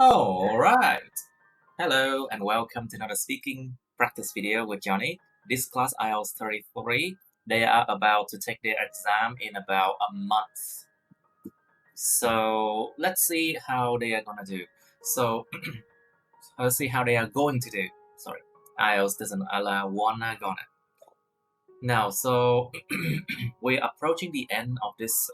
All right. Hello and welcome to another speaking practice video with Johnny. This class IELTS 33, they are about to take their exam in about a month. So let's see how they are gonna do. So let's see how they are going to do. Sorry, IELTS doesn't allow wanna gonna. Now, so we're approaching the end of this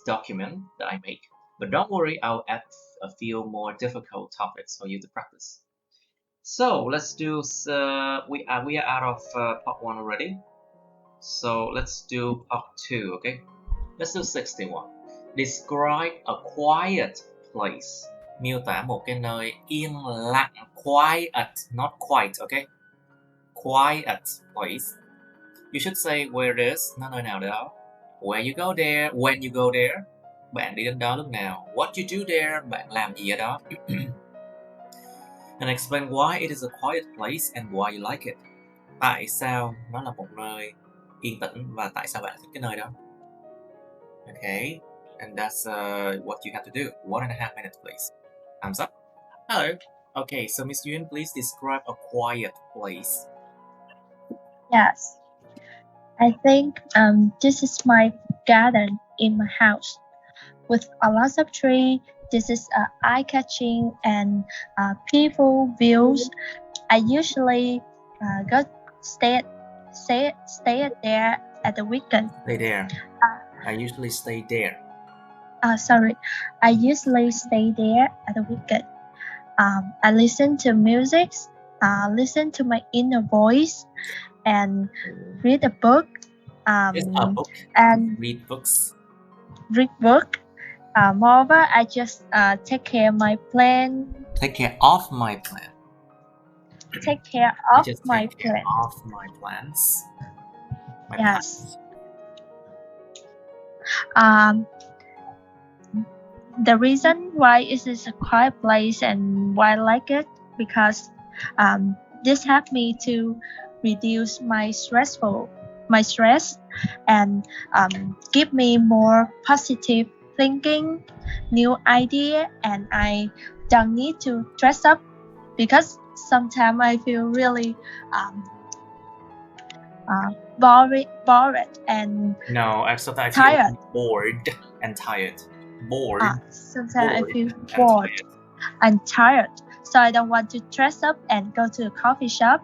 document that I make. But don't worry, I'll add a few more difficult topics for you to practice. So let's do, we are out of part 1 already. So let's do part 2, okay? Let's do 61. Describe a quiet place. Miêu tả một cái nơi yên lặng. Quiet, not quite, okay? Quiet place. You should say where it is, nó nơi nào đó. Where you go there, when you go there. Bạn đi đến đó lúc nào. What you do there, bạn làm gì ở đó. And explain why it is a quiet place and why you like it. Tại sao nó là một nơi yên tĩnh và tại sao bạn thích cái nơi đó. Okay, and that's what you have to do. 1.5 minutes, please. Thumbs up. Hello. Okay, so Miss Yuen, please describe a quiet place. Yes. I think this is my garden in my house with a lot of trees. This is eye-catching and peaceful views. I usually stay there at the weekend. Stay there. I usually stay there. I usually stay there at the weekend. I listen to music, listen to my inner voice, and read a book. It's a book. And read books. Moreover, I just take care of my plant. Take care of my plant. Take care of my plant. Of my plants. Yes. Plants. The reason why it is a quiet place and why I like it because this helped me to reduce my stress and give me more positive thinking, new idea, and I don't need to dress up because sometimes I feel really bored and tired. Bored and tired. Bored. Sometimes I feel bored and tired, so I don't want to dress up and go to a coffee shop.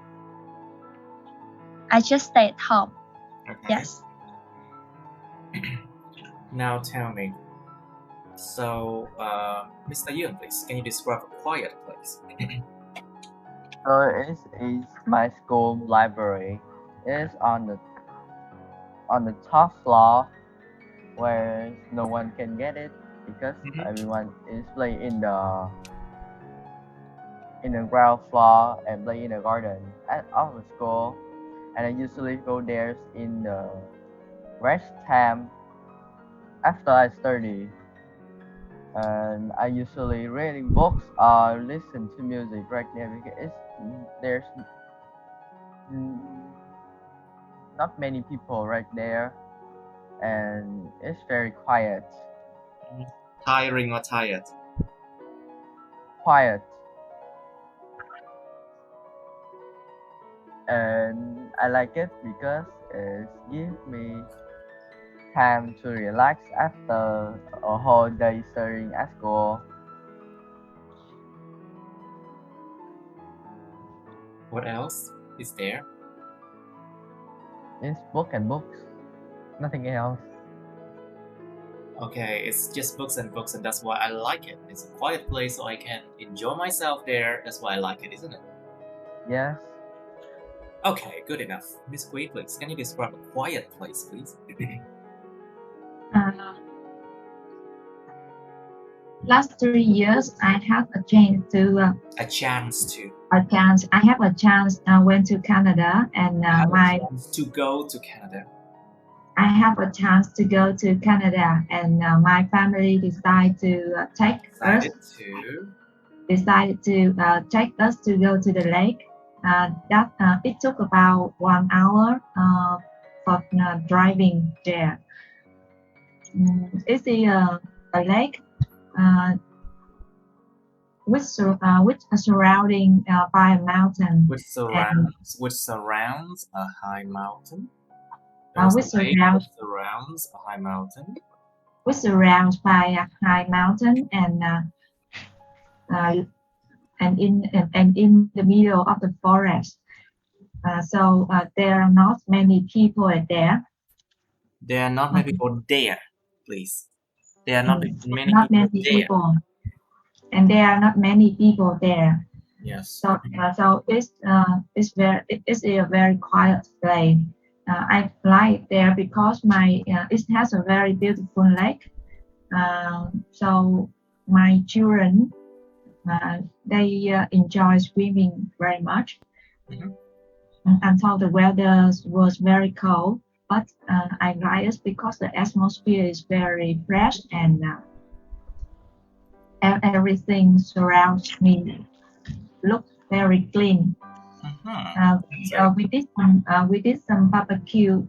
I just stay at home. Okay. Yes. Now tell me. So, Mr. Yun, please, can you describe a quiet place? So it is my school library. It's on the top floor where no one can get it because everyone is playing in the ground floor and play in the garden at our school. And I usually go there in the rest time after I study. And I usually reading books or listen to music right there because there's not many people right there and it's very quiet. Tiring or tired? Quiet. And I like it because it gives me time to relax after a whole day studying at school. What else is there? It's book and books, nothing else. Okay, it's just books and that's why I like it. It's a quiet place so I can enjoy myself there. That's why I like it, isn't it? Yes. Okay, good enough. Miss Kui, please, can you describe a quiet place, please? Last 3 years, I have a chance to. I have a chance. Went to Canada and to go to Canada. I have a chance to go to Canada and my family decided to take us to go to the lake. It took about 1 hour for driving there. It's a lake which are surrounding by a mountain, Which surrounds a high mountain. which surrounds a high mountain. which surrounds by a high mountain and in the middle of the forest. So there are not many people there. There are not many people there, please. There are not many people, and there are not many people there. Yes. So it's a very quiet place. I like there because it has a very beautiful lake. So my children they enjoy swimming very much. Mm-hmm. Until the weather was very cold, but I like it because the atmosphere is very fresh and everything surrounds me look very clean. We did some barbecue,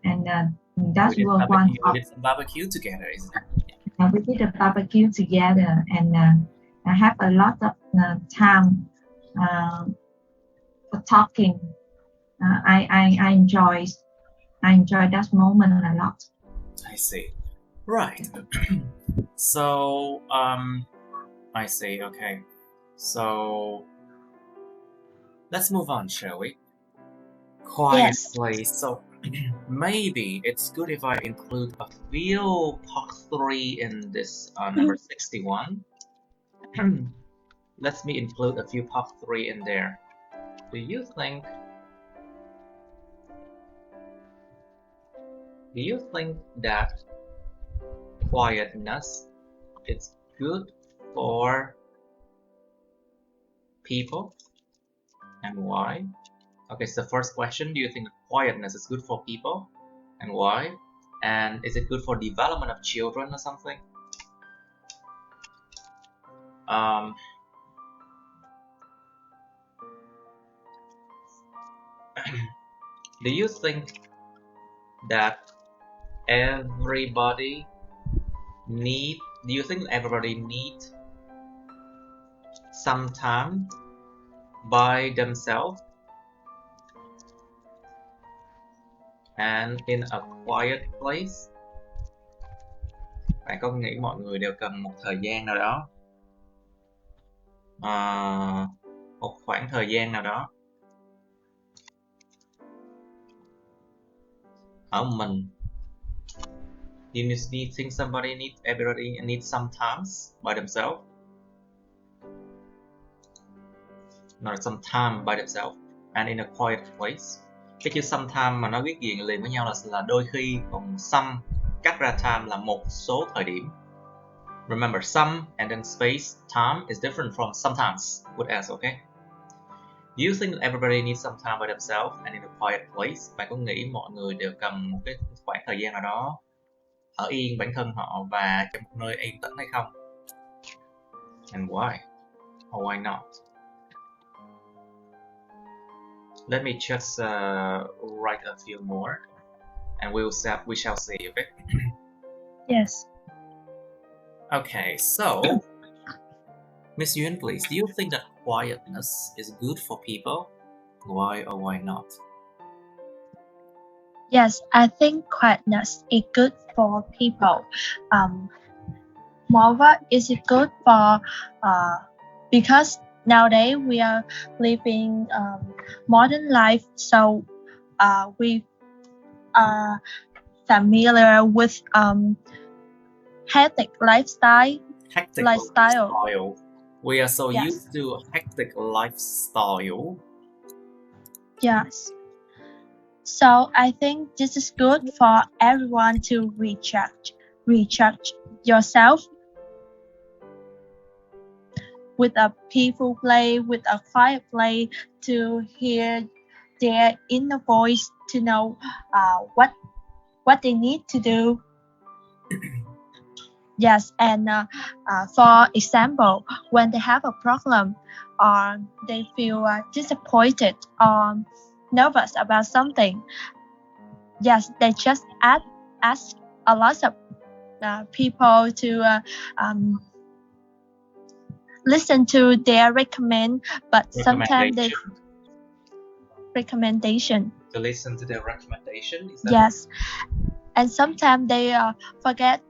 and that was one of. We did some barbecue together, isn't it? We did a barbecue together, and I have a lot of time for talking. I enjoy that moment a lot. I see. Right. So I see. Okay. So let's move on, shall we? Quiet place. So maybe it's good if I include a few part 3 in this number 61. Let me include a few part 3 in there. Do you think that quietness is good for people, and why? Okay, so the first question, do you think quietness is good for people, and why? And is it good for development of children or something? Do you think that everybody need some time by themselves and in a quiet place? Bạn có nghĩ mọi người đều cần một thời gian nào đó, một khoảng thời gian nào đó ở mình? Do you think everybody needs some times by themselves? Not some time by themselves and in a quiet place. Cái chữ sometime mà nó viết liền liền với nhau là đôi khi, còn some cắt ra time là một số thời điểm. Remember, some and then space time is different from sometimes with s, okay? Do you think that everybody needs some time by themselves and in a quiet place? Bạn có nghĩ mọi người đều cần một cái khoảng thời gian nào đó ở yên bản thân họ và trong một nơi yên tĩnh hay không? And why? Or why not? Let me just write a few more, and we shall see. Okay. Yes. Okay. So, Miss Yuen, please, do you think that quietness is good for people? Why or why not? Yes, I think quietness is good for people. Moreover, is it good for because nowadays we are living modern life, so we are familiar with hectic lifestyle. We are so used to hectic lifestyle. Yes. So I think this is good for everyone to recharge yourself with a peaceful play, with a quiet play, to hear their inner voice, to know what they need to do. Yes, and for example, when they have a problem or they feel disappointed or nervous about something, yes, they just ask a lot of people to listen to their recommend, but sometimes they recommendation. To listen to their recommendation. Is that Yes, and sometimes they forget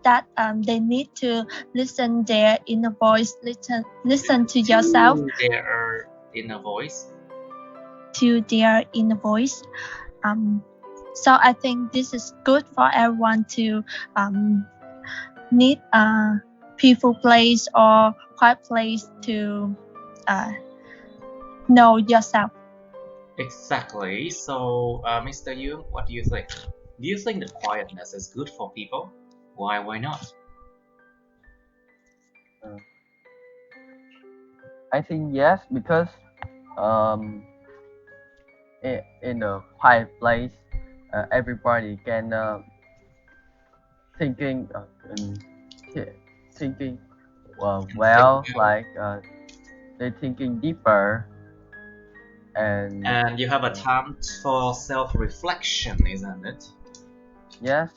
that they need to listen their inner voice. Listen to yourself. Their inner voice. To their inner voice. So I think this is good for everyone to need a peaceful place or quiet place to know yourself. Exactly. So, Mr. Yoon, what do you think? Do you think that quietness is good for people? Why? Why not? I think yes, because in a quiet place, everybody can thinking thinking well, like they're thinking deeper, and you have a time for self-reflection, isn't it? yes,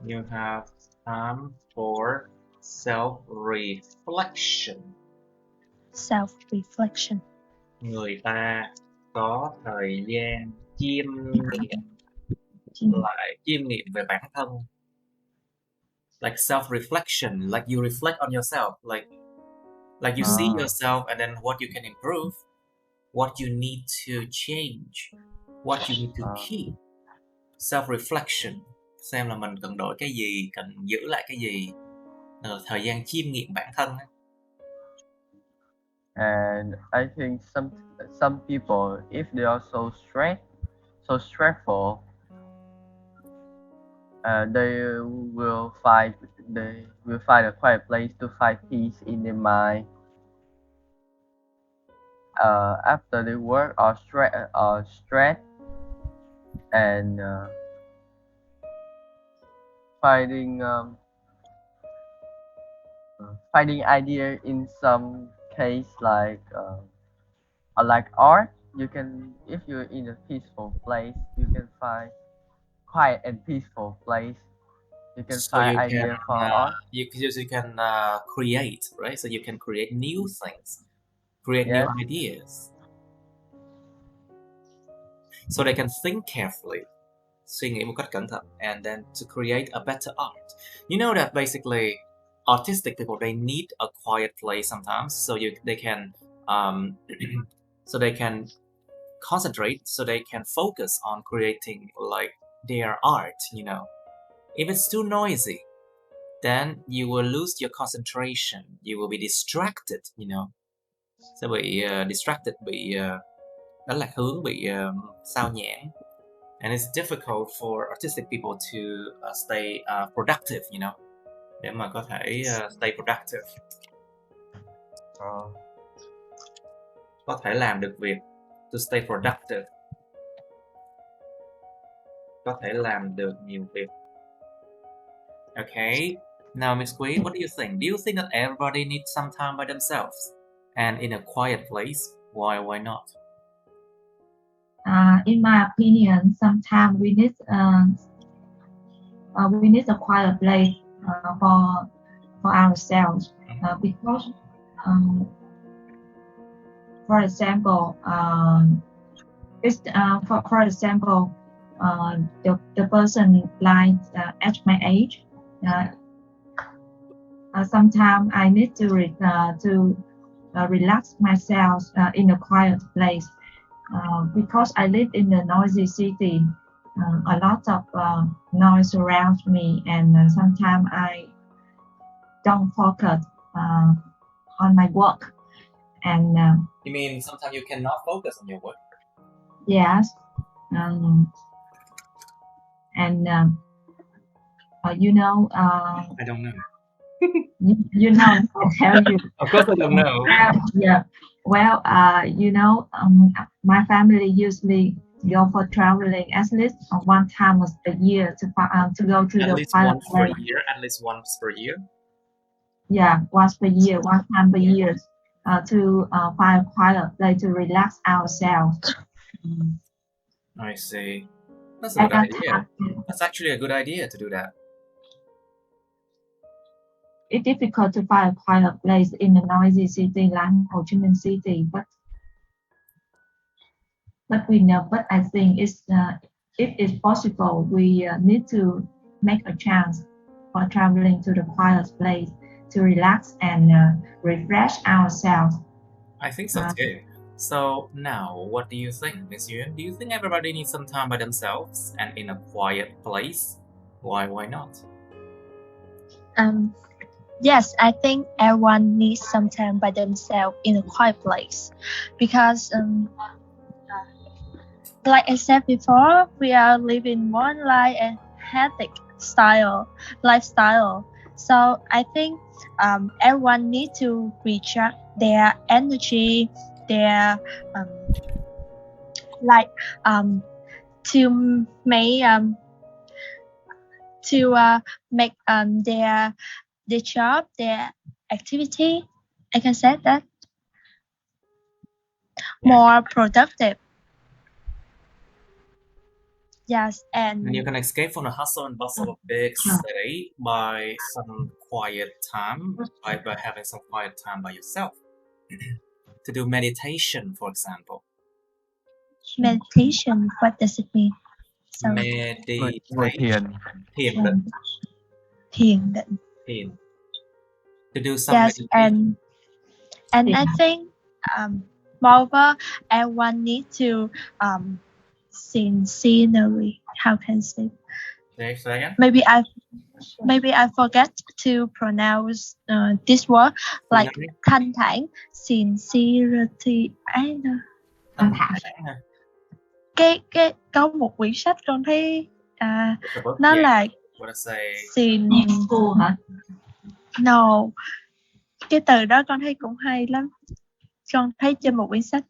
You have time for self-reflection. Self-reflection. Người ta có thời gian chiêm nghiệm về bản thân. Like self-reflection, like you reflect on yourself, like you see yourself and then what you can improve, what you need to change, what you need to keep. Self-reflection, xem là mình cần đổi cái gì, cần giữ lại cái gì, thời gian chiêm nghiệm bản thân. And I think some people, if they are so stressful, they will find a quiet place to find peace in their mind. After they work or stress, and finding idea in some case like art. You can, if you're in a peaceful place, you can find quiet and peaceful place. You can find idea for art. You can create, right? So you can create new things, create new ideas. So they can think carefully, suy nghĩ một cách cẩn thận, and then to create a better art. You know that basically artistic people, they need a quiet place sometimes, so they can so they can concentrate, so they can focus on creating like their art, you know. If it's too noisy, then you will lose your concentration, you will be distracted, you know. Sẽ bị distracted, bị đánh lạc hướng, bị sao nhãng. And it's difficult for artistic people to stay productive, you know, để mà có thể stay productive, có thể làm được việc, to stay productive, có thể làm được nhiều việc. Okay, now Miss Queen, what do you think? Do you think that everybody needs some time by themselves and in a quiet place? Why not? In my opinion, sometimes we need a quiet place for ourselves because, for example, the person like at my age, sometimes I need to relax myself in a quiet place. Because I live in a noisy city, a lot of noise surrounds me, and sometimes I don't focus on my work. And you mean sometimes you cannot focus on your work? Yes. You know. I don't know. You know, I'll tell you. Of course, I don't know. Yeah. Well, you know, my family usually go for traveling at least one time a year to go to at the quiet place. At least once per year. Yeah, once per year, one time per year, to find a quiet place to relax ourselves. I see. That's a good idea. That's actually a good idea to do that. it's difficult to find a quiet place in a noisy city like Ho Chi Minh City, but we know. But I think if it's possible, we need to make a chance for traveling to the quiet place to relax and refresh ourselves. I think so too. So now, what do you think, Miss Yuan? Do you think everybody needs some time by themselves and in a quiet place? Why not? Yes, I think everyone needs some time by themselves in a quiet place, because like I said before, we are living one life and hectic lifestyle. So I think everyone needs to recharge their energy, their like to make their job, their activity, I can say that, more productive. Yes, And you and can escape from the hustle and bustle of big city by some quiet time, by having some quiet time by yourself. To do meditation, for example. meditation, what does it mean? Sorry. Người thiền. Thiền định. Thiền định. Thiền. To do some Yes, meditation. and I think moreover, everyone need to see scenery. How can I say? Say again? Maybe I forget to pronounce this word, like thanh thản, sincerity. Thanh thản hả? Cái có một quyển sách con thấy nó là peaceful hả? No, cái từ đó con thấy cũng hay lắm. Con thấy trên một quyển sách.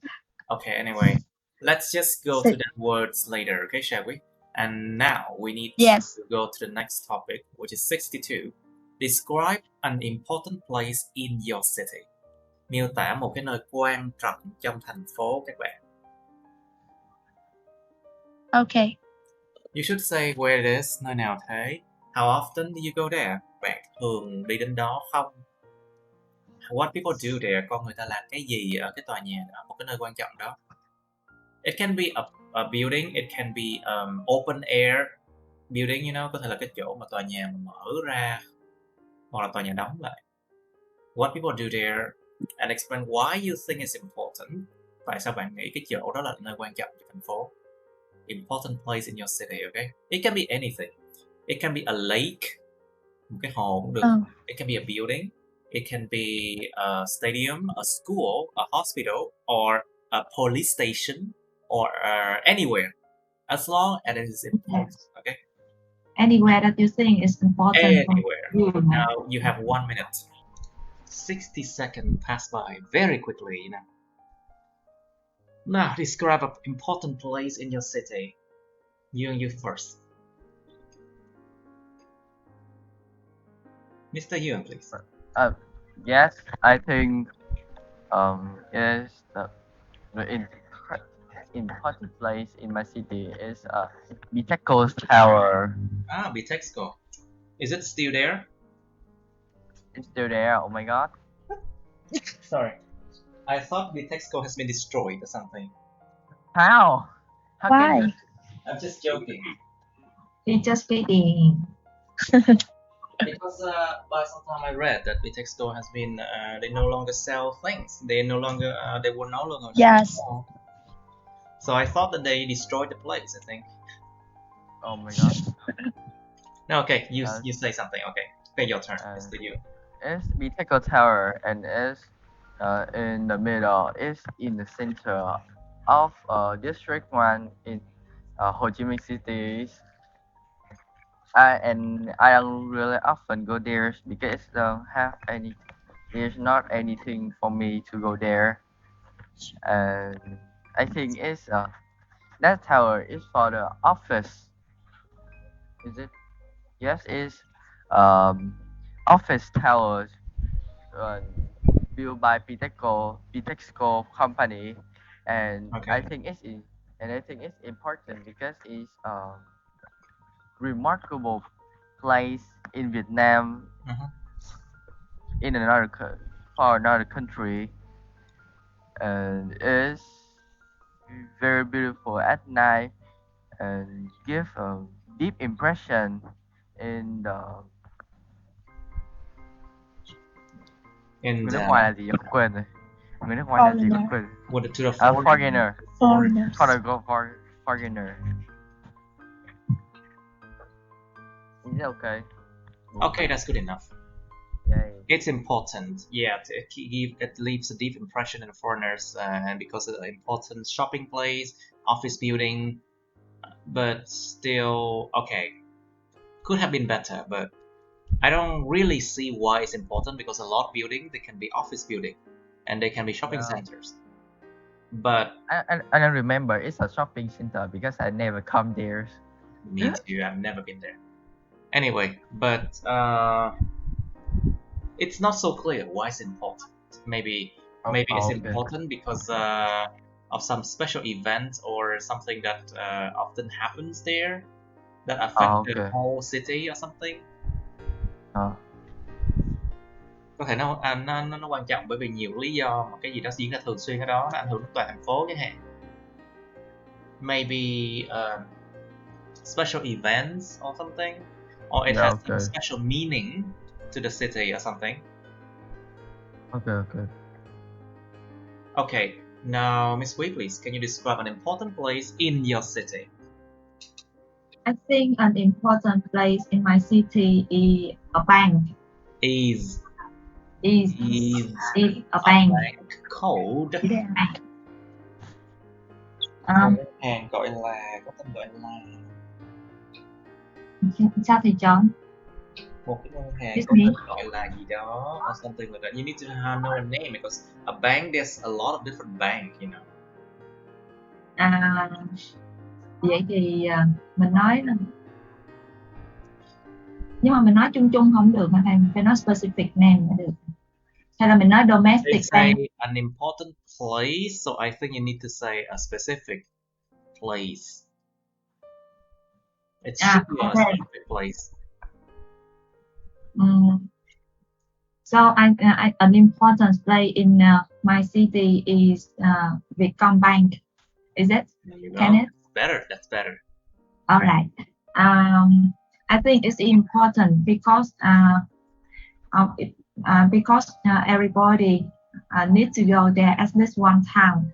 Okay, anyway, let's just go to the words later, okay, shall we? And now we need to go to the next topic, which is 62. Describe an important place in your city. Miêu tả một cái nơi quan trọng trong thành phố các bạn. Okay. You should say where it is, nơi nào thế. How often do you go there? Bạn thường đi đến đó không? What people do there, con người ta làm cái gì ở cái tòa nhà đó, một cái nơi quan trọng đó. It can be a building, it can be open air building, có thể là cái chỗ mà tòa nhà mở ra, hoặc là tòa nhà đóng lại. What people do there, and explain why you think it's important. Tại sao bạn nghĩ cái chỗ đó là nơi quan trọng cho thành phố? Important place in your city, okay? It can be anything. It can be a lake, một cái hồ cũng được. It can be a building. It can be a stadium, a school, a hospital, or a police station, or anywhere, as long as it is important. Okay. Anywhere that you think is important. Anywhere. Now you have 1 minute. 60 seconds pass by very quickly, Now describe an important place in your city. You first. Mr. Yuan, please. Yes, I think is the important place in my city is Bitexco Tower. Bitexco. Is it still there? It's still there. Oh my god. Sorry. I thought Bitexco has been destroyed or something. How? Why? I'm just joking. He's just kidding. Because by some time I read that Bitexco has been they no longer sell things. They were no longer. Yes. So I thought that they destroyed the place. I think. Oh my god. No, okay. You say something. Okay, your turn. It's to you. It's Bitexco Tower, and it's in the middle. It's in the center of District 1 in Ho Chi Minh City. And I don't really often go there because there's not anything for me to go there. And I think it's that tower is for the office. Is it? Yes, it's office towers built by Bitexco company, and I think it's important because it's remarkable place in Vietnam. in for another country, and it's very beautiful at night and give a deep impression in the In người nước the, ngoài là gì em quên rồi, người nước ngoài là gì em quên. to the Foreigner. Foreigners. Foreigner. Is it okay? Okay, that's good enough. Yay. It's important, yeah, it leaves a deep impression in foreigners, and because it's an important shopping place, office building, but still, okay, could have been better, but I don't really see why it's important, because a lot of buildings, they can be office building, and they can be shopping centers. But I don't remember it's a shopping center because I never come there. me too, I've never been there. Anyway, but it's not so clear why it's important. Maybe it's important because of some special event or something that often happens there that affect the whole city or something. Có thể nó quan trọng bởi vì nhiều lý do, mà cái gì đó diễn ra thường xuyên ở đó nó ảnh hưởng đến toàn thành phố chẳng hạn. Maybe special events or something, or it has some special meaning to the city or something. Okay, now Miss Wee, please, can you describe an important place in your city? I think an important place in my city is a bank. Is a bank called? Ngân hàng gọi là, có tên gọi là sao thầy chọn? Một cái ngân hàng có tên gọi là gì đó, or something like that. You need to know a name because a bank, there's a lot of different banks, you know. Vậy thì mình nói là, nhưng mà mình nói chung chung không được mà thầy, phải nói specific name mới được. Hay là mình nói domestic They say bank. an important place, so I think you need to say a specific place. It should be a specific place. So an important place in my city is Vietcombank. Is it? That's better. All right. I think it's important because everybody needs to go there at least one time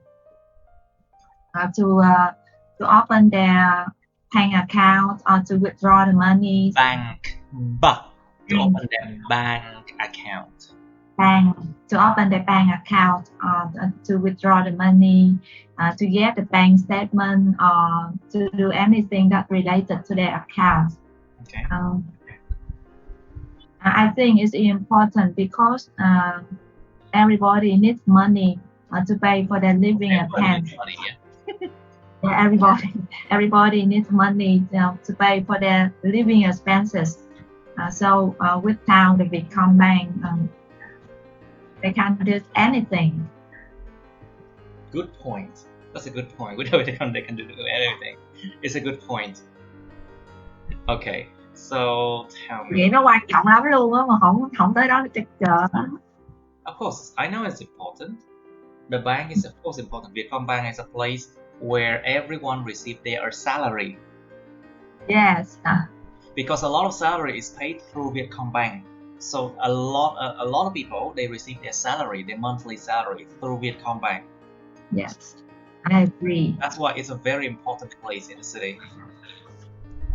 to open their bank account or to withdraw the money. To open their bank account. To open the bank account or to withdraw the money, to get the bank statement or to do anything that related to their account. Okay. I think it's important because everybody needs money to pay for their living expenses. Everybody needs money to pay for their living expenses. So without the Vietcombank, they can't do anything. Good point. That's a good point. Without they can do anything. It's a good point. Okay, so tell me. Vậy nó quan trọng lắm luôn á, mà không tới đó chắc chờ. Of course, I know it's important. The bank is of course important. Vietcombank is a place where everyone receives their salary. Yes. Because a lot of salary is paid through Vietcombank. So a lot of people, they receive their salary, their monthly salary through Vietcombank. Yes, I agree. That's why it's a very important place in the city.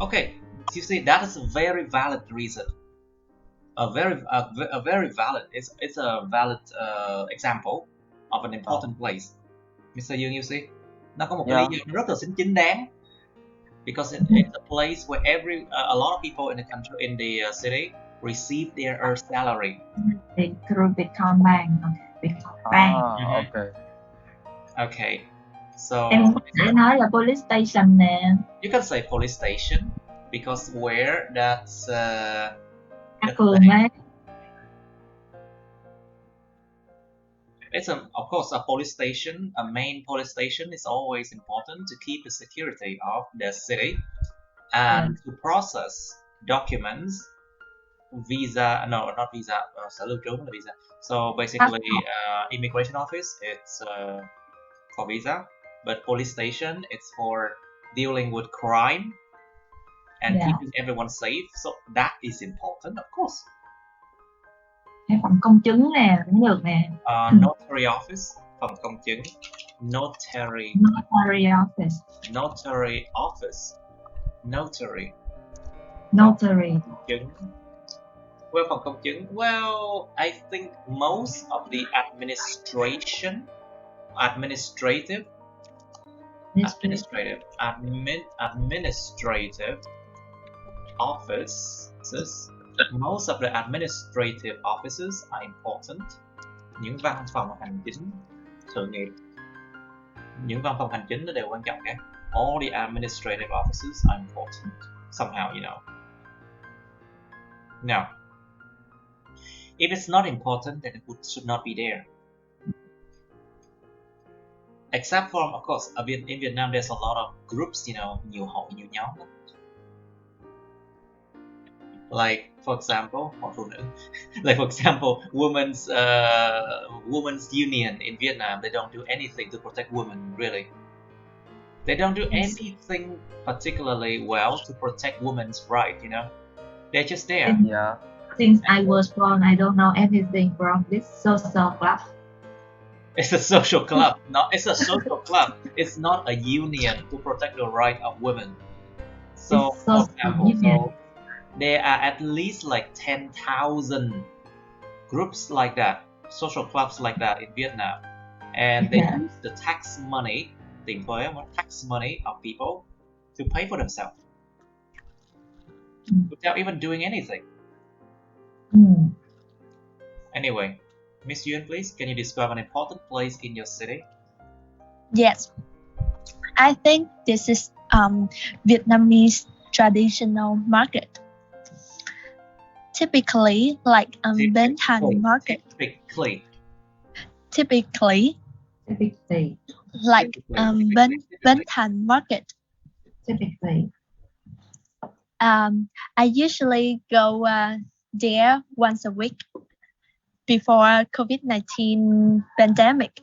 Okay, you see, that is a very valid reason. A very valid. It's a valid example of an important place. Mr. Young, you see, nó có một cái lý do rất là chính đáng. Because it's a place where a lot of people in the country, in the city, receive their salary. Through Vietcombank. Okay. So em sẽ nói là police station nè. You can say police station because where that's phường đấy. It's of course a police station, a main police station is always important to keep the security of the city and to process documents visa, no, not visa, sở lưu trú là visa. So basically, immigration office, it's for visa, but police station, it's for dealing with crime and keeping everyone safe. So that is important, of course. Hay phòng công chứng nè cũng được nè. Notary office, phòng công chứng. Notary office. Notary office. Notary. Chứng. Well, phòng công chứng. Well, I think most of the administrative offices. Most of the administrative offices are important. Những văn phòng hành chính sự nghiệp, những văn phòng hành chính nó đều quan trọng cả. All the administrative offices are important somehow, you know. Now, if it's not important, then it should not be there. Except for, of course, in Vietnam, there's a lot of groups, you know, nhiều hội, nhiều nhóm. Like, for example, like for example, women's union in Vietnam, they don't do anything to protect women, really. They don't do anything particularly well to protect women's rights, you know. They're just there. Yeah. Since I was born, I don't know anything from this social club. It's a social club. It's a social club. It's not a union to protect the right of women. So, for example, there are at least like 10,000 groups like that, social clubs like that in Vietnam, and they use the tax money, tax money of people to pay for themselves without even doing anything. Anyway, Miss Yuen, please, can you describe an important place in your city? Yes, I think this is Vietnamese traditional market. Typically, like Bến Thành market. Typically, like Bến Thành market. Typically. I usually go there once a week before COVID-19 pandemic.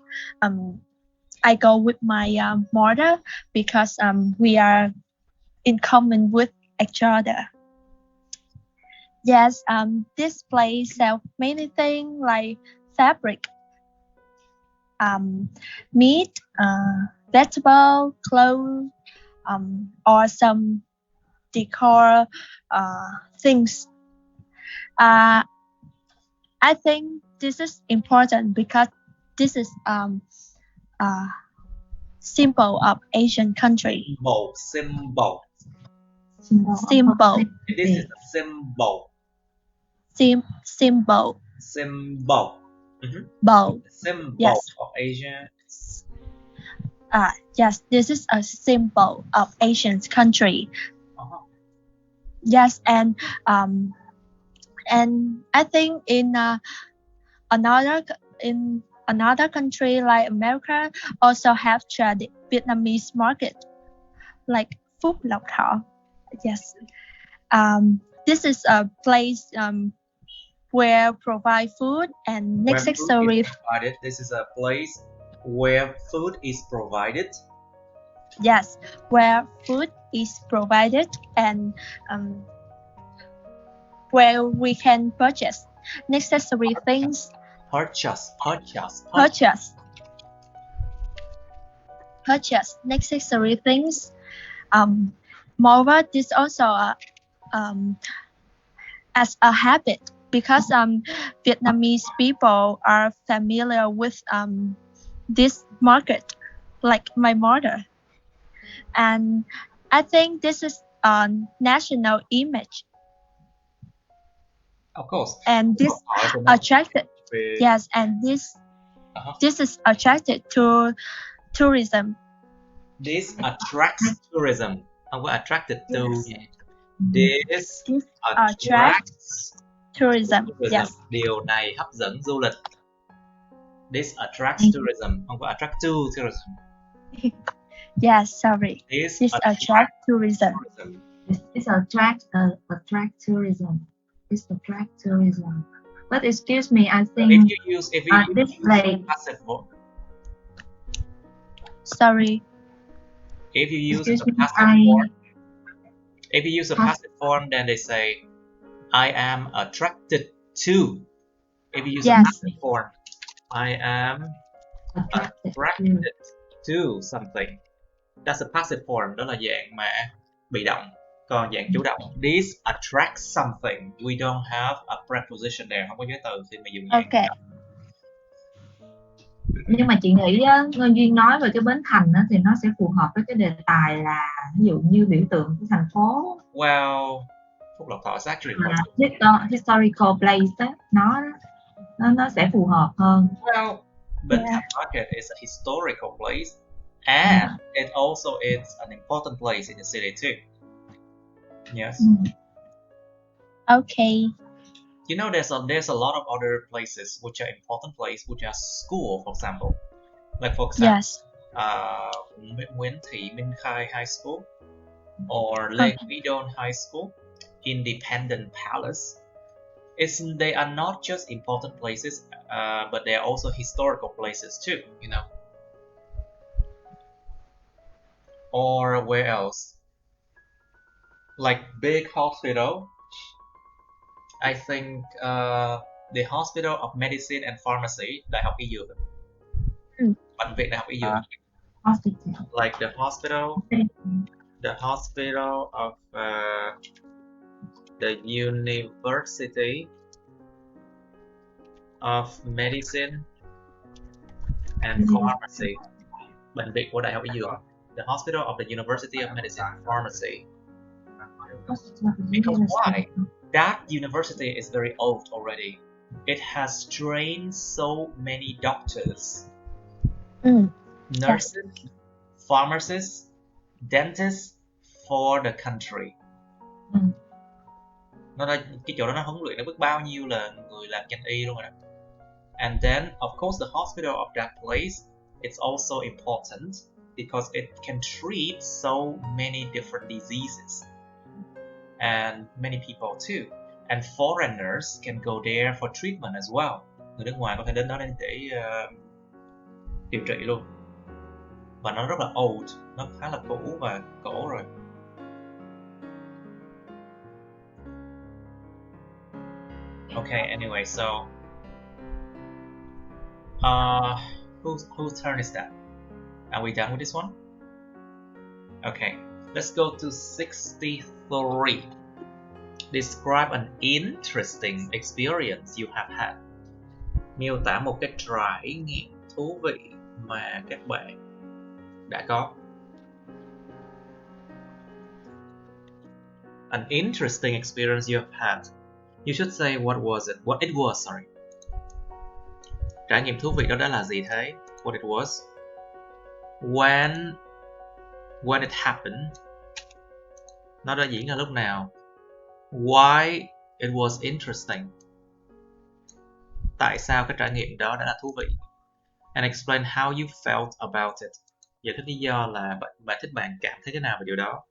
I go with my mother because we are in common with each other. Yes, this place sells many things like fabric, meat, vegetable, clothes, or some decor things. I think this is important because this is symbol of Asian country. Symbol. This is a symbol. Symbol. Bowl. Symbol of Asia. Yes, this is a symbol of Asian country. Yes, and I think in another country like America also have Vietnamese market like Phúc Lộc Thọ. Yes, this is a place where provide food and necessary. This is a place where food is provided. Yes, where food is provided and where we can purchase necessary things. Purchase necessary things. Moreover, this also as a habit because Vietnamese people are familiar with this market, like my mother, and I think this is a national image. Of course. And this attracted. Yes, and this is attracted to tourism. This attracts tourism. Attracted to. This attracts tourism. Yes. Điều này hấp dẫn du lịch. This attracts tourism. Không có attract to tourism. Yes, sorry. This attract tourism. This attract tourism. This attract tourism. But excuse me, I think If you use this a place. passive verb, Sorry. if you use Excuse a me, passive form, if you use a passive form, then they say, I am attracted to. If you use a Yes. passive form, I am attracted attracted to something. That's a passive form, đó là dạng mà bị động. Còn dạng chủ động, this attracts something. We don't have a preposition there, không có giới từ khi mà dùng dạng. Okay. Nhưng mà chị nghĩ á, Ngân Duyên nói về cái Bến Thành á, thì nó sẽ phù hợp với cái đề tài là ví dụ như biểu tượng của thành phố. Well, Phúc Lộc Thọ is actually quite Historical place á, nó sẽ phù hợp hơn. well, Bến Thành Market is a historical place, and it also is an important place in the city too. Yes. Okay. You know, there's a lot of other places which are important places, which are school, for example. Like for example, Yes. Nguyễn Thị Minh Khai High School or Lê Quý Đôn High School, Independent Palace. They are not just important places, but they are also historical places too, you know. Or where else? Like big hospital. I think the Hospital of Medicine and Pharmacy, Đại học Y Dược. Bệnh viện Đại học Y Dược. Hospital. Like the hospital of the University of Medicine and Pharmacy. Bệnh viện của Đại học Y Dược. The Hospital of the University of Medicine and Pharmacy. Because why? That university is very old already. It has trained so many doctors, nurses, pharmacists, dentists for the country. Cái chỗ đó nó huấn luyện nó biết bao nhiêu là người làm ngành y luôn rồi đó. And then, of course, the hospital of that place, it's also important because it can treat so many different diseases and many people too. And foreigners can go there for treatment as well. Người nước ngoài có thể đến đó để điều trị luôn. Và nó rất là old, nó khá là cũ và cổ rồi. Okay, anyway, so whose turn is that? Are we done with this one? Okay, let's go to 63. Describe an interesting experience you have had. Miêu tả một cái trải nghiệm thú vị mà các bạn đã có. An interesting experience you have had. You should say what it was, sorry. Trải nghiệm thú vị đó là gì thế? What it was. When it happened. Nó đã diễn ra lúc nào? Why it was interesting. Tại sao cái trải nghiệm đó đã là thú vị? And explain how you felt about it. Giải thích lý do là bạn thích bạn cảm thấy thế nào về điều đó.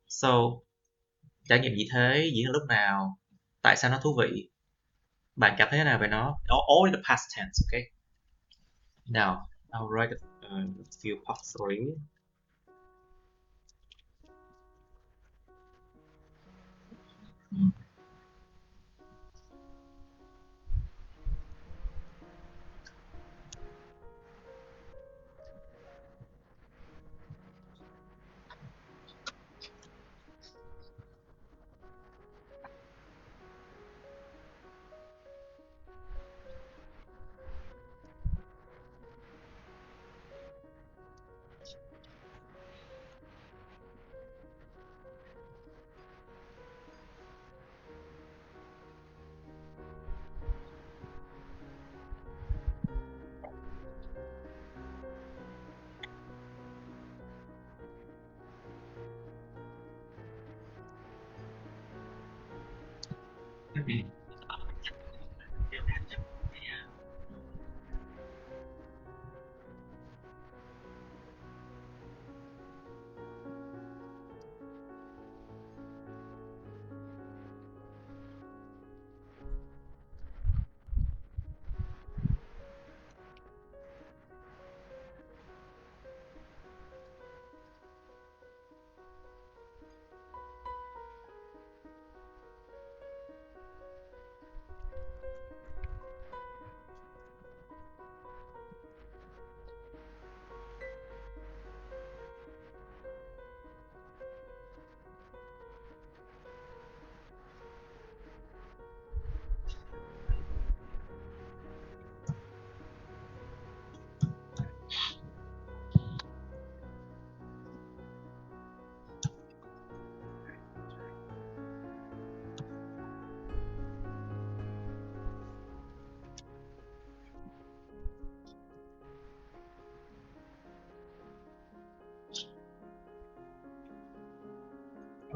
So, trải nghiệm gì thế? Diễn ra lúc nào? Tại sao nó thú vị? Bạn cảm thấy thế nào về nó? All in the past tense, okay? Now, I'll write a few parts for you.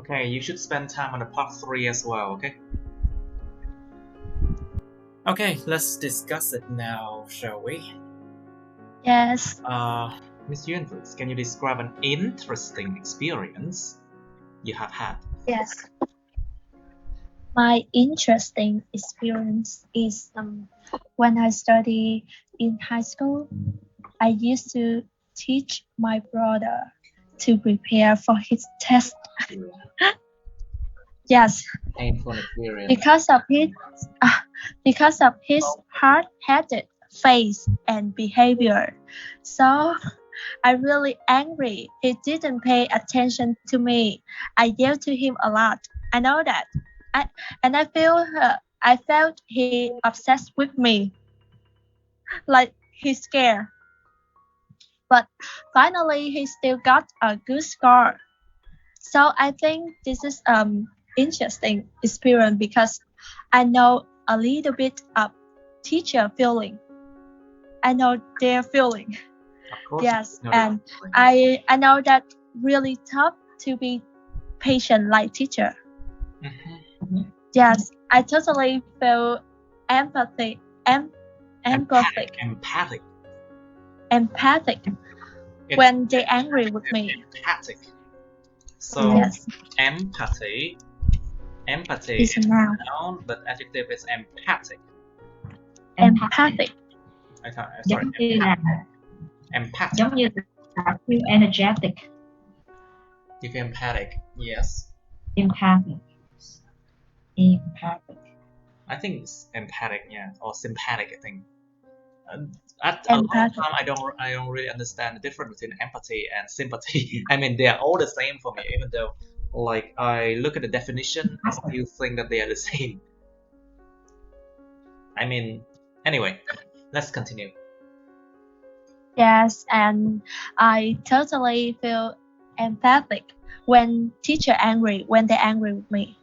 Okay, you should spend time on the part 3 as well, okay? Okay, let's discuss it now, shall we? Yes. Miss Yuen, please, can you describe an interesting experience you have had? Yes. My interesting experience is when I studied in high school, I used to teach my brother to prepare for his test. Yes, Painful experience. because of his hard-headed face and behavior. So I really angry. He didn't pay attention to me. I yelled to him a lot. I know that. I felt he obsessed with me. Like he's scared. But finally he still got a good score. So I think this is interesting experience because I know a little bit of teacher feeling. I know their feeling. Of course. Yes, and I know that really tough to be patient like teacher. Yes, I totally feel empathic. Empathic when they angry with me. Empathic. So yes. Empathy is a noun, but adjective is empathic. Empathic. Sorry. Empathic. Giống như là feel energetic. You feel empathic, yes. Empathic. I think it's empathic, yeah, or sympathetic. I think. At a long time, I don't really understand the difference between empathy and sympathy. I mean, they are all the same for me, even though, like, I look at the definition, I still think that they are the same. I mean, anyway, let's continue. Yes, and I totally feel empathic when teacher angry, when they're angry with me.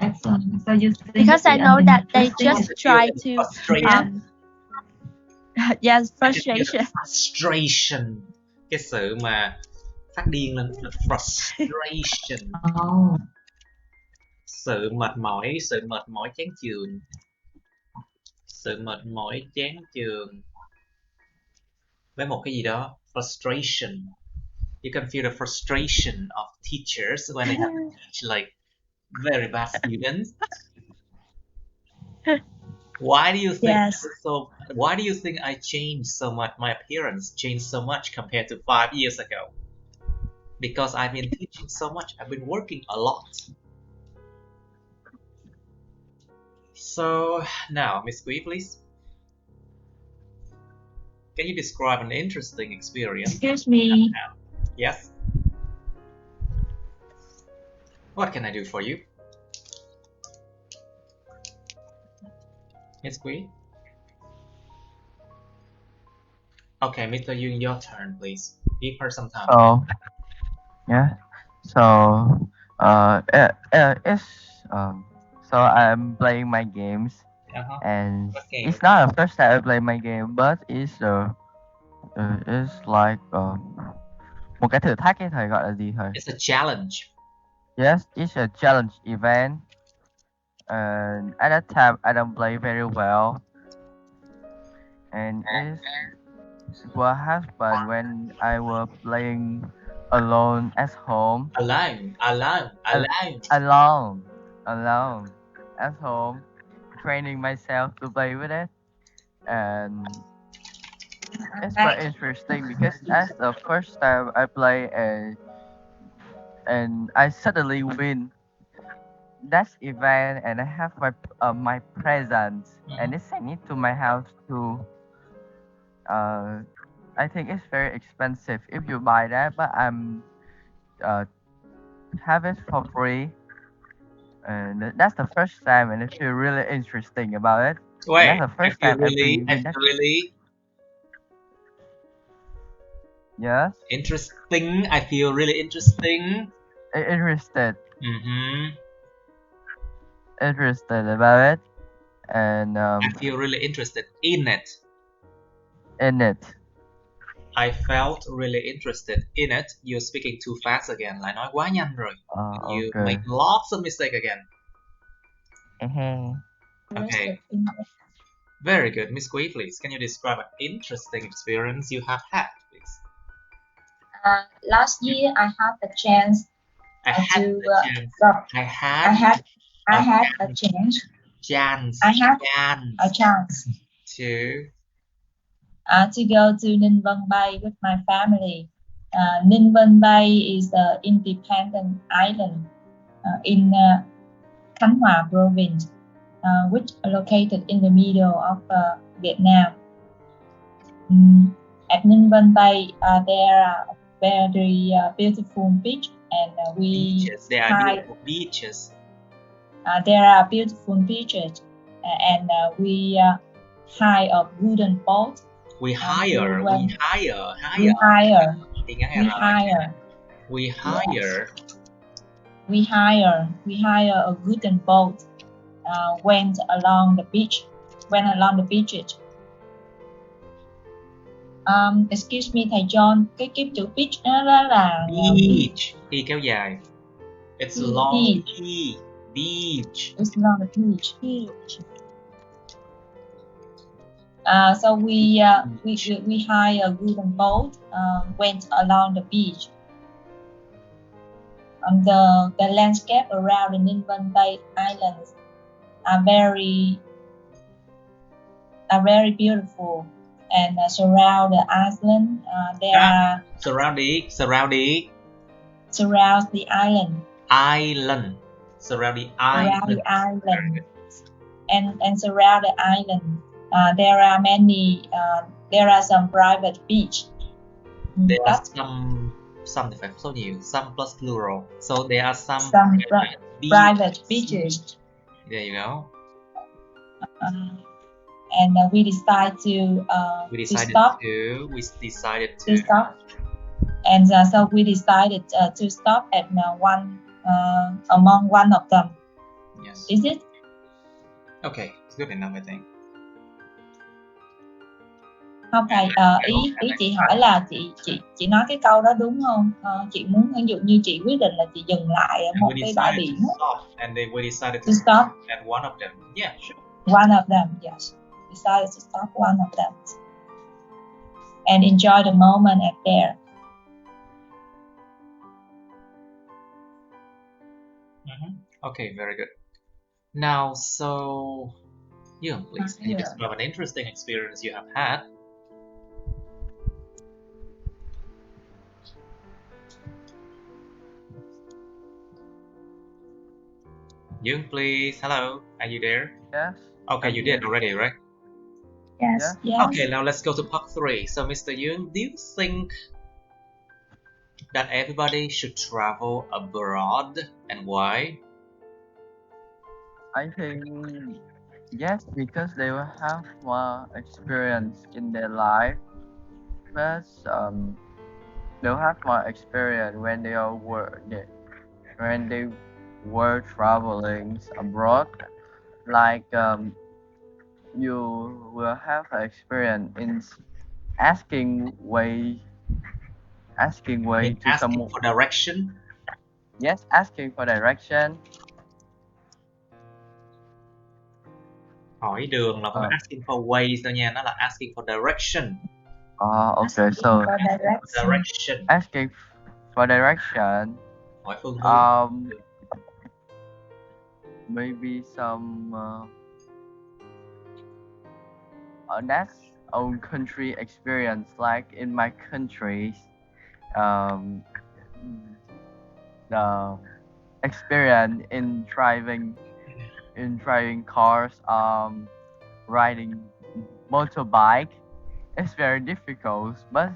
Excellent. So you because I know that they just try to yes, frustration. Frustration. Cái sự mà phát điên lên, frustration. Sự mệt mỏi chán chường. Sự mệt mỏi chán chường với một cái gì đó, frustration. You can feel the frustration of teachers when they have to teach like very bad students. Why do you think why do you think I changed so much? My appearance changed so much compared to 5 years ago? Because I've been teaching so much. I've been working a lot. So now, Miss Kui, please. Can you describe an interesting experience? Excuse me. Yes. What can I do for you? Miss Kui? Okay, Mr. Yoon, your turn, please. Give her some time. Oh, yeah. So, so I'm playing my games, and it's not the first time I play my game, but it's like một cái thử thách ấy, thầy gọi là gì thầy? It's a challenge. Yes, it's a challenge event. And at that time, I don't play very well, and it's what happened when I was playing alone at home. Alone at home, training myself to play with it, and it's very interesting because that's the first time I play and I suddenly win that event, and I have my presents, and they sent it to my house too. I think it's very expensive if you buy that, but I'm have it for free, and that's the first time, and I feel really interesting about it. Wait, that's the first time really? Yes. Interesting. I feel really interesting. Interested. Interested about it, and I feel really interested in it. I felt really interested in it. You're speaking too fast again. Lại nói quá nhanh rồi. You Okay. make lots of mistakes again. Mhm. Okay. Very good. Miss Kui, please. Can you describe an interesting experience you have had, please? Last year I had a chance I had to a chance. go. I I had had a a chance. chance. I had chance a chance to to go to Ninh Vân Bay with my family. Ninh Vân Bay is an independent island in Khánh Hòa province, which are located in the middle of Vietnam. At Ninh Vân Bay, there are very beautiful beach, and beaches. There are beautiful beaches. There are beautiful beaches, and we hire a wooden boat. We hire. A wooden boat. Went along the beaches. Excuse me, thầy John, cái chữ beach đó là beach. Y kéo dài. It's long E. Beach. It's long beach. So we hire a wooden boat. Went along the beach. The landscape around the Ninh Vân Bay Islands are very beautiful, and surround the island. Surround the island. Surround the island. And surround the island. There are many. There are some private beach. There are some thì phải số nhiều. Some plus plural. So there are some private beaches. There you go. And we decided to stop. And so we decided to stop at among one of them. Yes. Is it? Okay, it's good enough, I think. Không thầy, ý chị hỏi là chị nói cái câu đó đúng không? Chị muốn ví dụ như chị quyết định là chị dừng lại ở một cái bãi biển. And we decided to stop at one of them. Yeah, sure. One of them, yes. Decided to stop one of them and enjoy the moment at there. Okay, very good. Now, so you please can you describe an interesting experience you have had? Young, please. Hello, are you there? Yes. Okay, you did already, right? Yes. Okay, now let's go to part 3. So, Mr. Young, do you think that everybody should travel abroad, and why? I think yes, because they will have more experience in their life. Plus, they'll have more experience when they were traveling abroad. Like you will have experience in asking way to someone for direction. Yes, asking for direction. Hỏi đường là không phải asking for ways đâu nha, nó là asking for direction. Okay, so direction. Asking for direction. Hỏi phương hướng. Maybe some that's own country experience. Like in my country, the experience in driving cars, riding motorbike, it's very difficult. But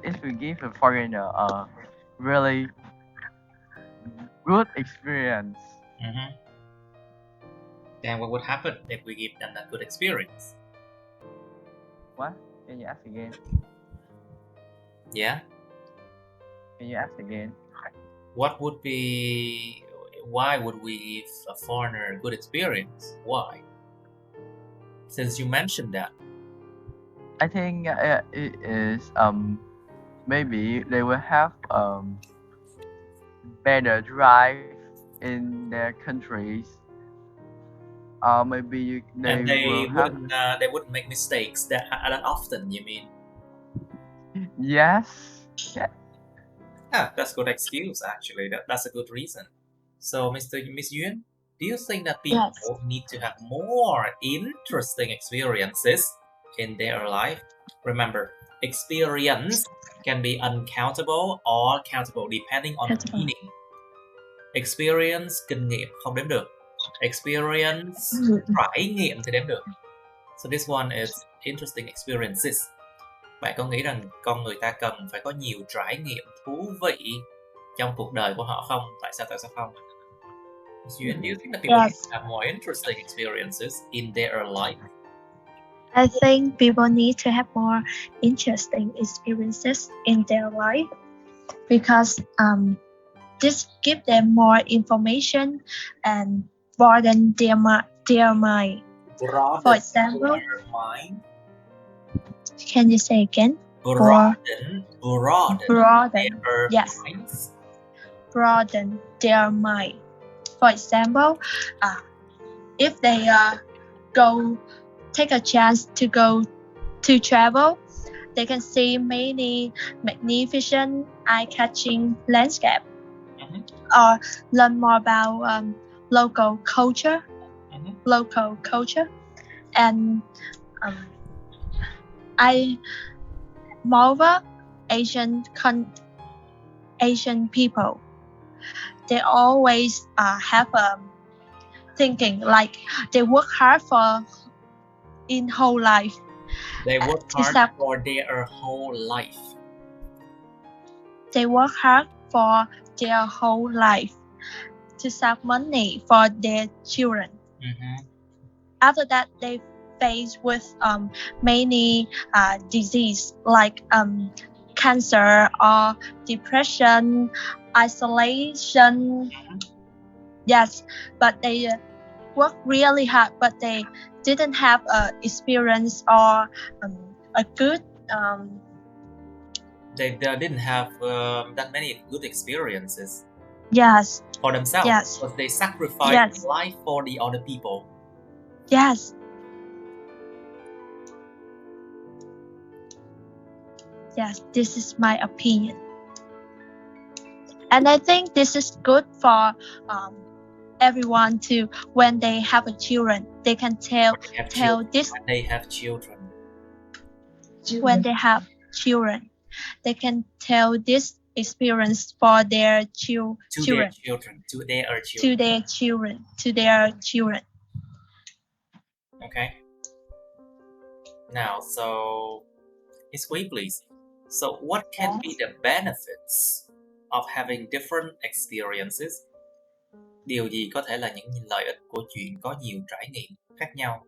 if we give a foreigner a really good experience, then what would happen if we give them that good experience? What? Can you ask again? Yeah. Can you ask again? Why would we give a foreigner a good experience? Why? Since you mentioned that. I think it is maybe they will have better drive in their countries, or maybe And they will have. they wouldn't make mistakes that often. You mean? Yes. Yeah. Yeah, that's good excuse actually. That's a good reason. So, Miss Yuen, do you think that people Yes. need to have more interesting experiences in their life? Remember, experience can be uncountable or countable depending on the Countable. meaning. Experience, kinh nghiệm không đếm được. Experience, trải nghiệm thì đếm được. So this one is interesting experiences. Bạn có nghĩ rằng con người ta cần phải có nhiều trải nghiệm thú vị trong cuộc đời của họ không? Tại sao không? Do you think that people Yes. need to have more interesting experiences in their life? I think people need to have more interesting experiences in their life because this give them more information and broaden their mind. Broaden For example, their mind. can you say again? Broaden their Yes. minds. Broaden their mind. For example, if they take a chance to go to travel, they can see many magnificent, eye-catching landscape, or learn more about local culture, and moreover, Asian people, they always have thinking like they work hard for in whole life. They work hard for their whole life. They work hard for their whole life to save money for their children. After that, they face with many disease like cancer or depression, isolation. Yes, but they work really hard, but they didn't have experience or a good. They didn't have that many good experiences. Yes. For themselves. Yes. Because they sacrificed life for the other people. Yes. Yes, this is my opinion. And I think this is good for everyone to, when they have a children, they can tell this. When they have children. When they have children, they can tell this experience for their children. To their children. Okay. Now, so Miss Wei, please. So, what can be the benefits of having different experiences? Điều gì có thể là những lợi ích của chuyện có nhiều trải nghiệm khác nhau?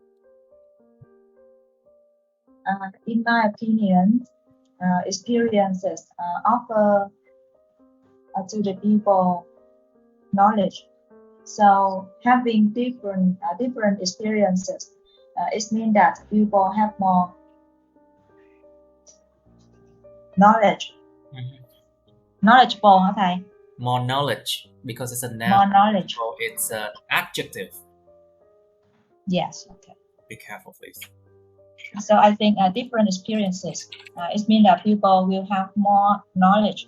In my opinion, experiences offer to the people knowledge. So having different experiences, it means that people have more knowledge. Knowledgeable, hả thầy? More knowledge, because it's a noun. More knowledge. So it's an adjective. Yes. Okay. Be careful, please. So I think different experiences, it means that people will have more knowledge.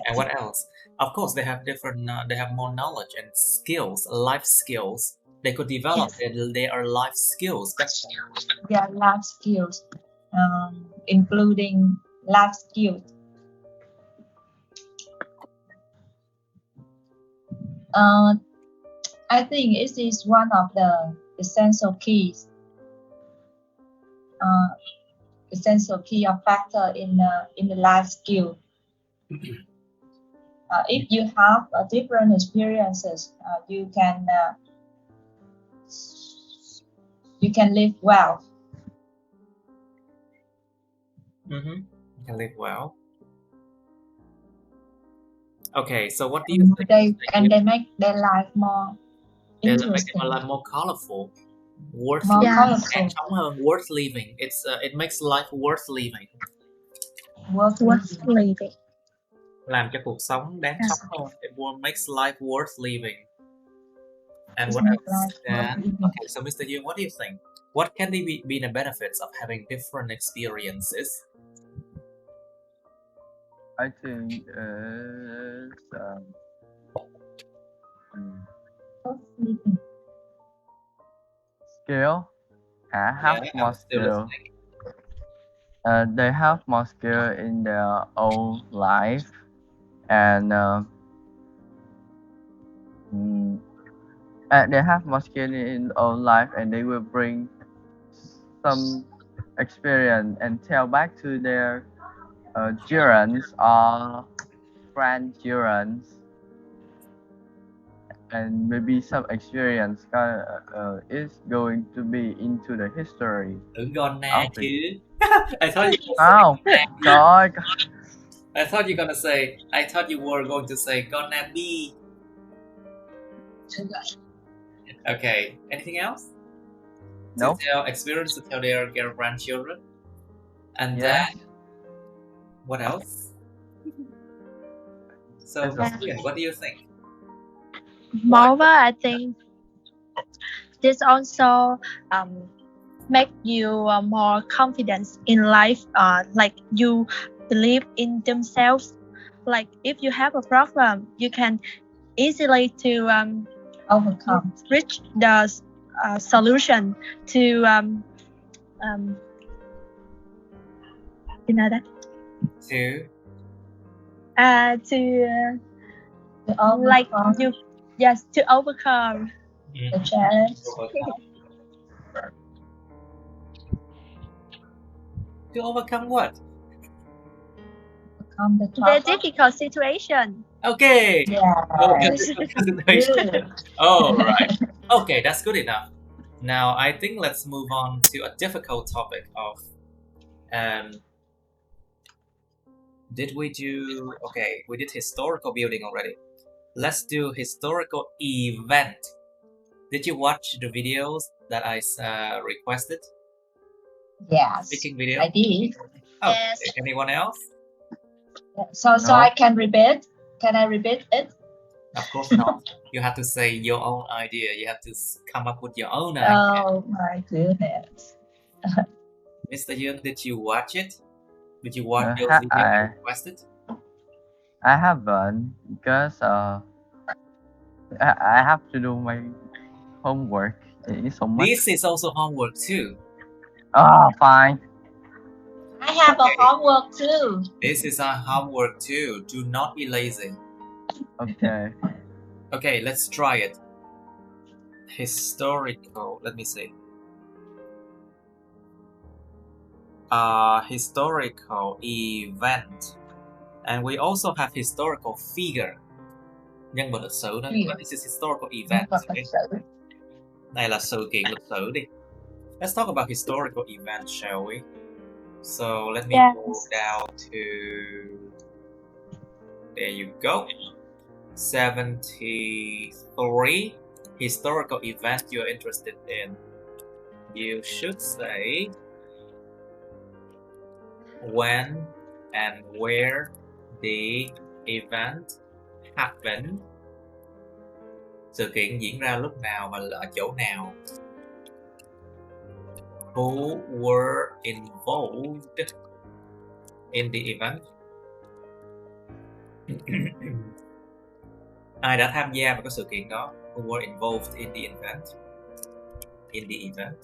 And what else? Of course, they have different. They have more knowledge and skills, life skills. They could develop their life skills. Yeah, life skills, including life skills. I think it is one of the essential keys. Essential key or factor in the life skill. If you have different experiences, you can live well. You can live well. Okay, so what do you think? They make their life more They make interesting, a lot more colorful, worth more Yeah. colorful, worth living. It makes life worth living. worth What's living. living? Làm cho cuộc sống đáng Yeah. sống hơn. It makes life worth living. And It's what make else? life worth living. Okay, so Mr. Yoon, what do you think? What can be the benefits of having different experiences? I think it's Worth living. skill. Have Yeah, more I'm still skill. listening. They have more skill in their own life, and they have more skill in their own life, and they will bring some experience and tell back to their children or grandchildren, and maybe some experience is going to be into the history. Gonna of chứ. it. I thought you were Oh, trời ơi. I thought you were going to say gonna be. Okay. Anything else? Nope. To tell experience to tell their grandchildren. And Yes. then what else? So That's Ms. okay. Quyền, what do you think? Moreover, I think this also make you more confidence in life. Like you believe in themselves. Like if you have a problem, you can easily to Overcome. reach the solution to you know that To like overcome you yes to overcome the challenge. To overcome what? Overcome the the trouble. difficult situation. Okay. Yeah. Okay. Situation. Good. Oh, right. Okay, that's good enough. Now, I think let's move on to a difficult topic of did we do... Okay, we did historical building already. Let's do historical event. Did you watch the videos that I requested? Yes, Speaking video? I did. Oh, Yes. anyone else? So No. I can repeat. Can I repeat it? Of course not. You have to say your own idea. You have to come up with your own idea. Oh my goodness. Mr. Young, did you watch it? Did you watch those I videos I requested? haven't, because I have to do my homework. It's so much. This is also homework too. Oh, fine. I have Okay. a homework too. This is our homework too. Do not be lazy. Okay. Okay, let's try it. Historical, let me see. Historical event. And we also have historical figure. Nhân vật lịch sử đó. But this is historical event. Okay? Này là sự kiện lịch sử đi. Let's talk about historical events, shall we? So let me go down to... There you go. 73 historical event you're interested in. You should say when and where the event happened. Sự kiện diễn ra lúc nào và ở chỗ nào. Who were involved in the event? Ai đã tham gia vào cái sự kiện đó? Who were involved in the event? In the event.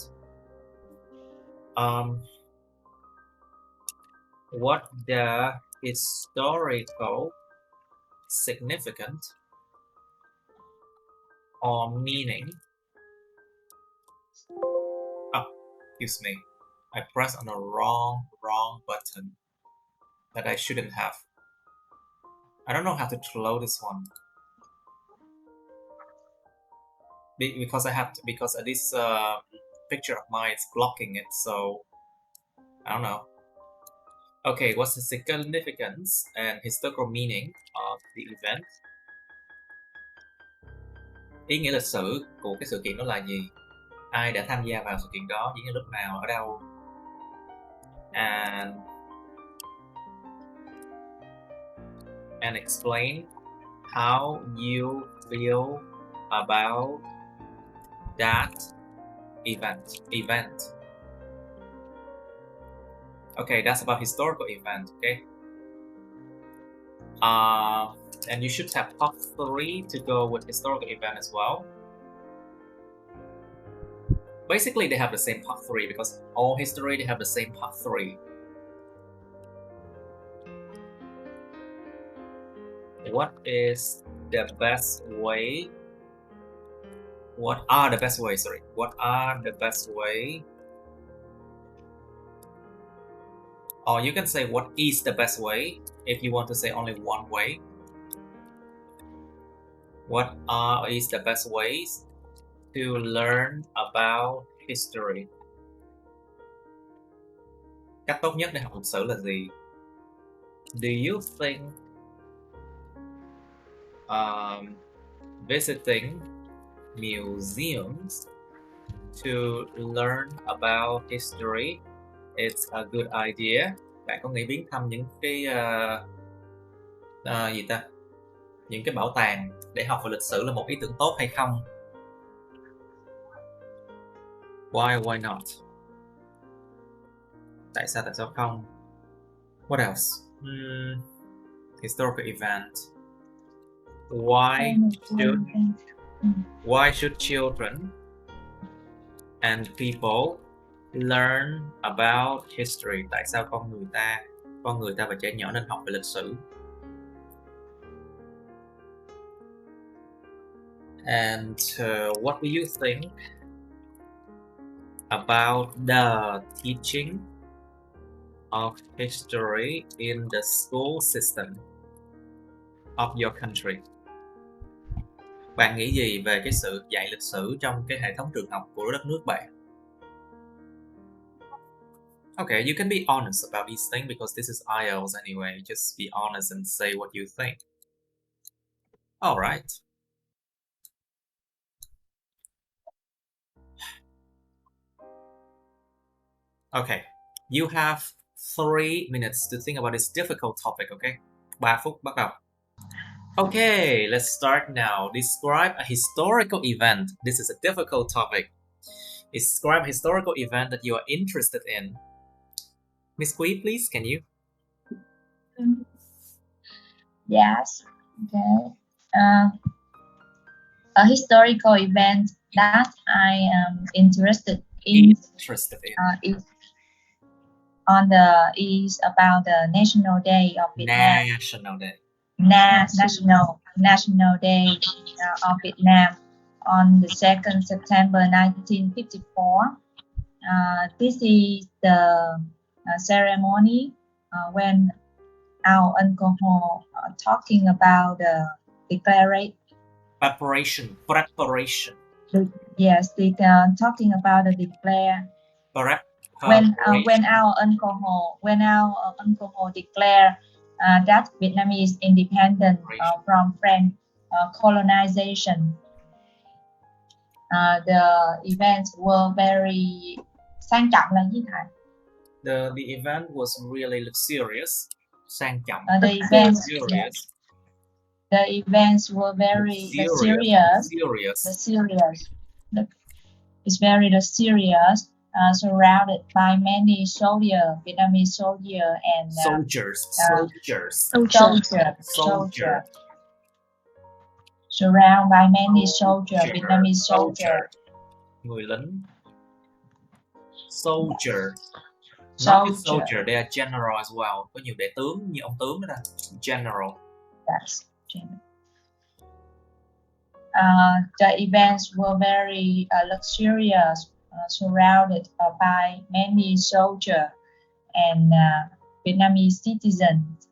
What the historical significance or meaning? Oh, excuse me. I pressed on the wrong button that I shouldn't have. I don't know how to close this one. Because this picture of mine is blocking it, so I don't know. Okay, what's the significance and historical meaning of the event? Ý nghĩa lịch sử của cái sự kiện đó là gì? Ai đã tham gia vào sự kiện đó, diễn ra lúc nào, ở đâu? And explain how you feel about that event. Okay, that's about historical event. Okay. And you should have part 3 to go with historical event as well. Basically, they have the same part 3 because all history they have the same part 3. What is the best way? What are the best way? Sorry. What are the best way? Or you can say what is the best way if you want to say only one way. What is the best ways to learn about history? Cách tốt nhất để học lịch sử là gì? Do you think visiting museums to learn about history is a good idea? Bạn có nghĩ viếng thăm những cái những cái bảo tàng để học về lịch sử là một ý tưởng tốt hay không? Why not? Tại sao không? What else? Historical event. Why should children and people learn about history? Tại sao con người ta và trẻ nhỏ nên học về lịch sử? And what do you think about the teaching of history in the school system of your country? Bạn nghĩ gì về cái sự dạy lịch sử trong cái hệ thống trường học của đất nước bạn? Okay, you can be honest about these things because this is IELTS anyway. Just be honest and say what you think. All right. Okay, you have 3 minutes to think about this difficult topic, okay? 3 phút bắt đầu. Okay, let's start now. Describe a historical event. This is a difficult topic. Describe a historical event that you are interested in. Miss Quy, please, can you? Yes. Okay. A historical event that I am interested in. Is about the National Day of Vietnam. National Day of Vietnam on the 2nd September 1954. This is the ceremony when our Uncle Ho talking about the preparation. Yes, they talking about the declare. When our Uncle Ho declared that Vietnam is independent from French colonization, the events were very sang trọng là gì thầy? The event was really luxurious. Sang trọng. The events were very luxurious. It's very luxurious. Surrounded by many Vietnamese soldiers and soldiers. Surrounded by many Vietnamese soldiers. Người lính. Soldier. Not just soldier, they are general as well. Có nhiều đại tướng như ông tướng đó. General. Yes, general. The events were very luxurious. Surrounded by many soldiers and Vietnamese citizens.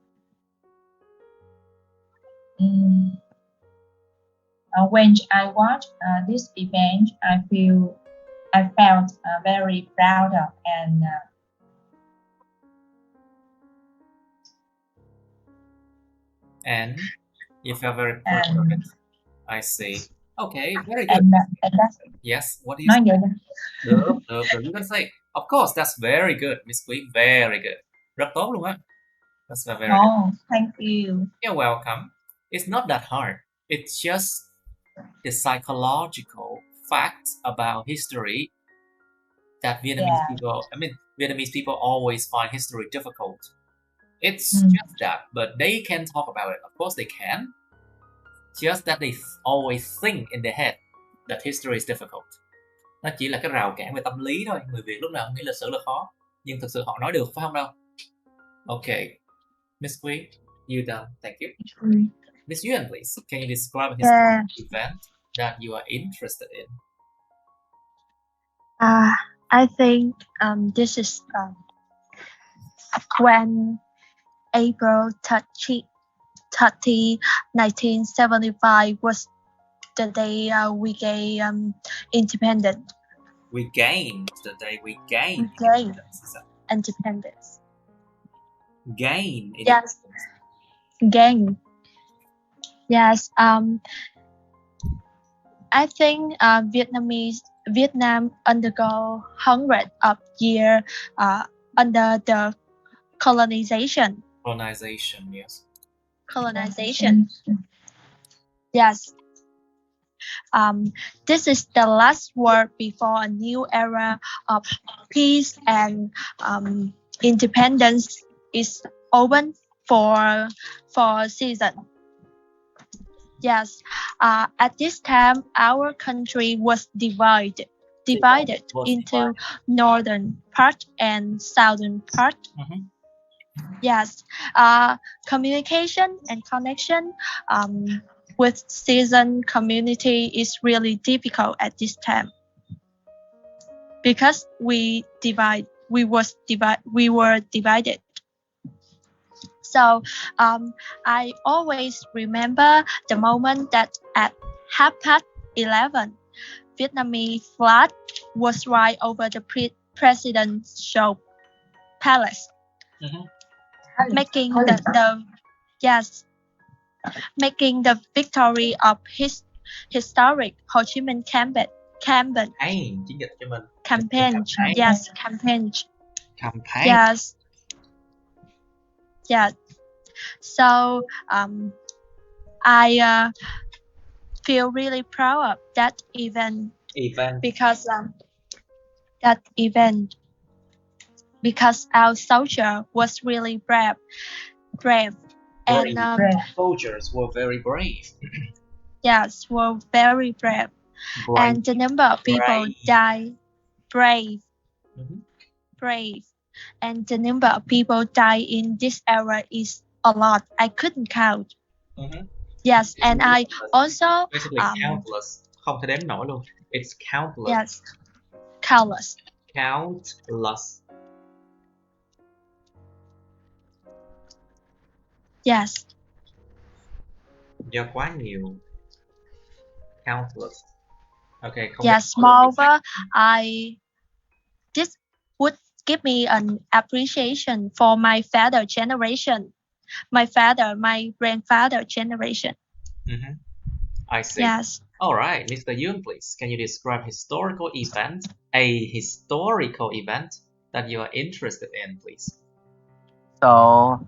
When I watched this event, I felt very proud of and And you felt very proud of And it. I see. Okay, very good. and that's Yes, what do you nói say? vậy đó. Được. You can say, of course, that's very good, Miss Quý. Very good. Rất tốt luôn á. That's very good. Oh, thank you. You're welcome. It's not that hard. It's just the psychological facts about history that Vietnamese people always find history difficult. It's just that, but they can talk about it. Of course they can. Just that they always think in their head that history is difficult. Nó chỉ là cái rào cản về tâm lý thôi. Người Việt lúc nào cũng nghĩ lịch sử là khó, nhưng thực sự họ nói được phải không đâu. Okay, Miss Quý, you done. Thank you. Miss Yuan, please. Can you describe a historical event that you are interested in? I think this is when April 30, 1975 was the day we gained independence. We gained the day we gained Gained independence. independence. Gain Yes. independence. Gain. Yes. I think Vietnam undergo hundreds of years under the colonization. Colonization, yes. Colonization. Yes. This is the last war before a new era of peace and independence is open for season. Yes. At this time, our country was divided into northern part and southern part. Mhm. Yes. Communication and connection with season community is really difficult at this time because we were divided. So I always remember the moment that at 11:30, Vietnamese flag was right over the presidential palace, making making the victory of historic Ho Chi Minh campaign. Chiến dịch cho mình. Campaign. Yes, campaign. Campaign. Yes. Yeah. So I feel really proud of that event. Because because our soldier was really brave. And soldiers were very brave. Yes, were very brave. And the number of people died brave. Brave. And the number of people died in this era is a lot. I couldn't count. Yes, and I also basically countless. Không thể đếm nổi luôn. It's countless. Yes, countless. Countless. Yes. Do quá nhiều. Countless. Okay. Yes, moreover, this would give me an appreciation for my father generation. My grandfather generation. I see. Yes. All right, Mr. Yoon, please. Can you describe a historical event that you are interested in, please? So,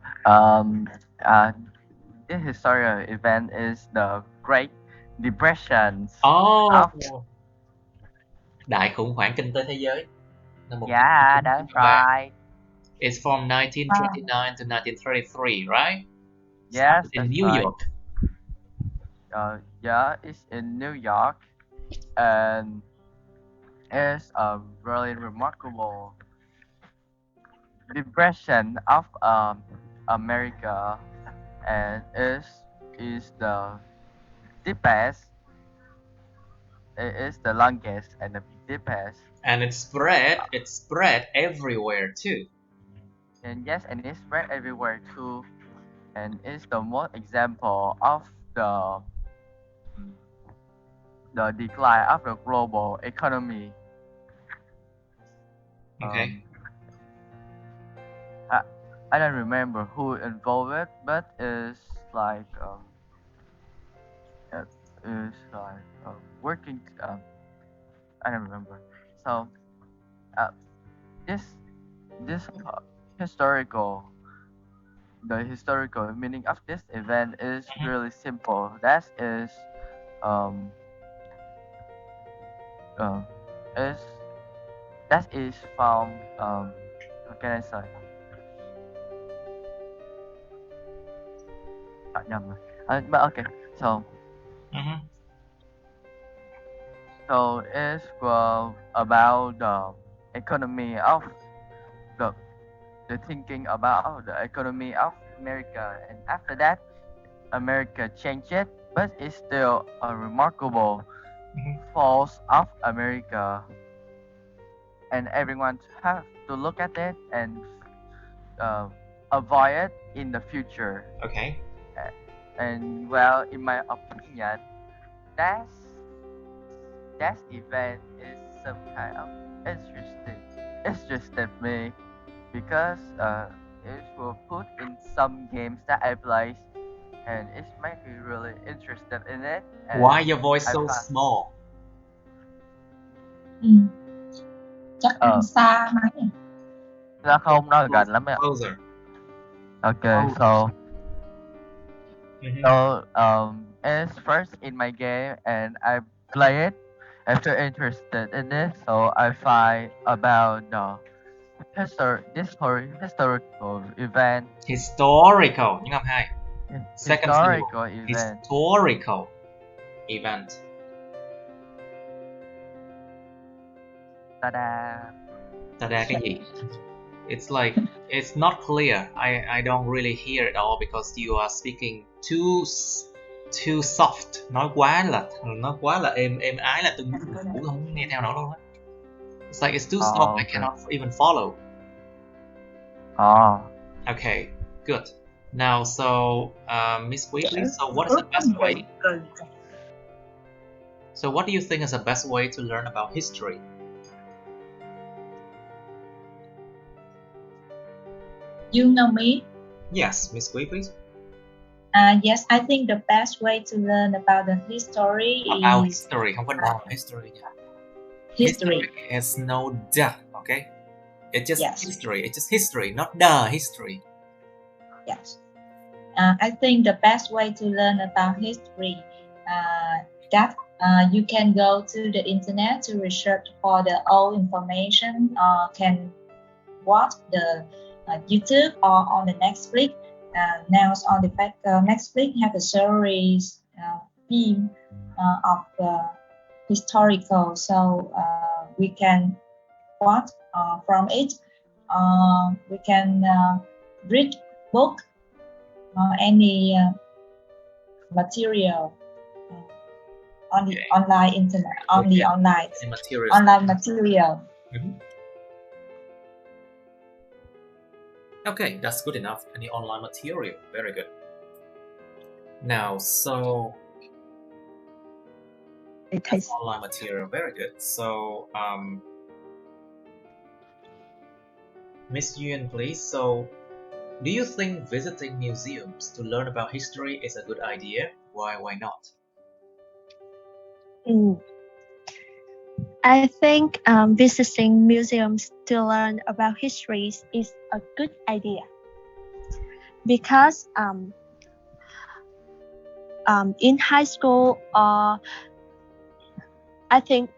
this historical event is the Great Depression. Đại khủng hoảng kinh tế thế giới. Yeah, that's right. It's from 1929 to 1933, right? Yes, in New York. Yeah, it's in New York, and it's a really remarkable depression of America, and is the deepest. It is the longest and the deepest. And it spread everywhere too. And yes, and it spread everywhere too, and it's the most example of the decline of the global economy. Okay. I don't remember who involved it, but it's like working. I don't remember. So uh, this historical the historical meaning of this event is really simple. Um uh, is that is from what can I say? Nhầm rồi. But okay, so so it's about the economy of the thinking about the economy of America, and after that, America changed it, but it's still a remarkable falls of America, and everyone have to look at it and avoid it in the future. Okay. And well, in my opinion, that event is some kind of interested me because it will put in some games that I play, and it might be really interested in it. Why your voice so small? Chắc anh xa máy. Ra không, nó gần lắm ạ. Closer. Okay, so it's first in my game, and I play it after interested in it, so I find about the historical event. Historical, nhưng hai. Second Historical event. Historical event. Ta-da. Ta-da cái gì? It's like it's not clear. I don't really hear it all because you are speaking too soft. Nói quá là êm ái là tôi cũng không nghe theo nó luôn á. It's like it's too soft. Okay. I cannot even follow. Okay, good. Now, so Miss Wheatley, so what is the best way? So what do you think is the best way to learn about history? You know me? Yes, Miss Wheatley. Yes, I think the best way to learn about the history About is history, không có đọc history nha. history. Has no the, okay? It's just Yes. history. It's just history, not the history. Yes. I think the best way to learn about history that you can go to the internet to research for the old information, can watch the YouTube or on the Netflix. Now on the Netflix have a series theme of historical, so we can watch from it. We can read book or any material on the online internet, on the online material. Okay, that's good enough. Any online material, very good. Now, so that's online material, very good. So, Miss Yuen, please. So, do you think visiting museums to learn about history is a good idea? Why not? I think visiting museums to learn about history is a good idea because in high school or I think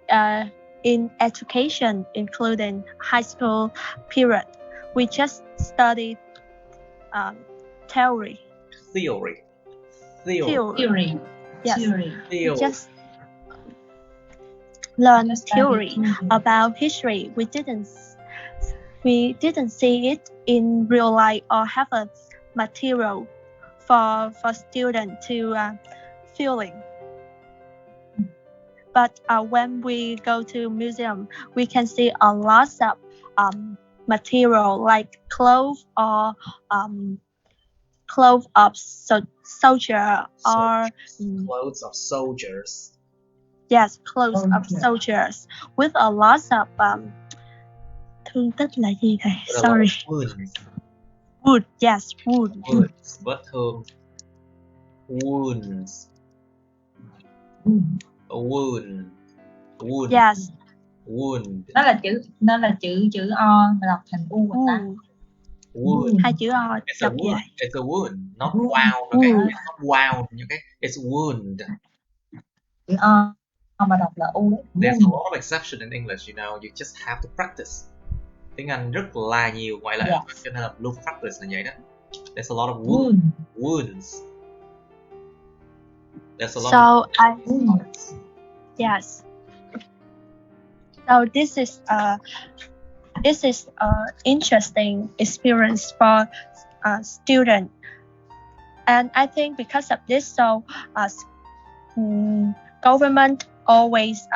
in education, including high school period, we just studied theory. Yes. Theory. We just learn theory about history. We didn't see it in real life or have a material for students to feeling. But when we go to museum, we can see a lot of material like clothes or clothes of soldier or clothes of soldiers. Yes, clothes of soldiers with a lot of thương tích là gì thầy? Sorry. Wounds. Wood, yes, wood. Woods, vết thương. Wounds. Wound. Wound. Yes. Wound. Nó là chữ O mà đọc thành U rồi ta. Wound. Hai chữ O It's a đọc wound. dài. It's a wound. Not Wound. wound. Okay. Wound. It's not wound. Okay. It's wound. Chữ O mà đọc là U đấy. There's a Wound. lot of exception in English. You know, you just have to practice. Tiếng Anh rất là nhiều ngoại lệ, Yes. cho nên là luôn practice là vậy đó. There's a lot of Wound. wounds. There's a lot So of yes. So this is a interesting experience for a student, and I think because of this, so government always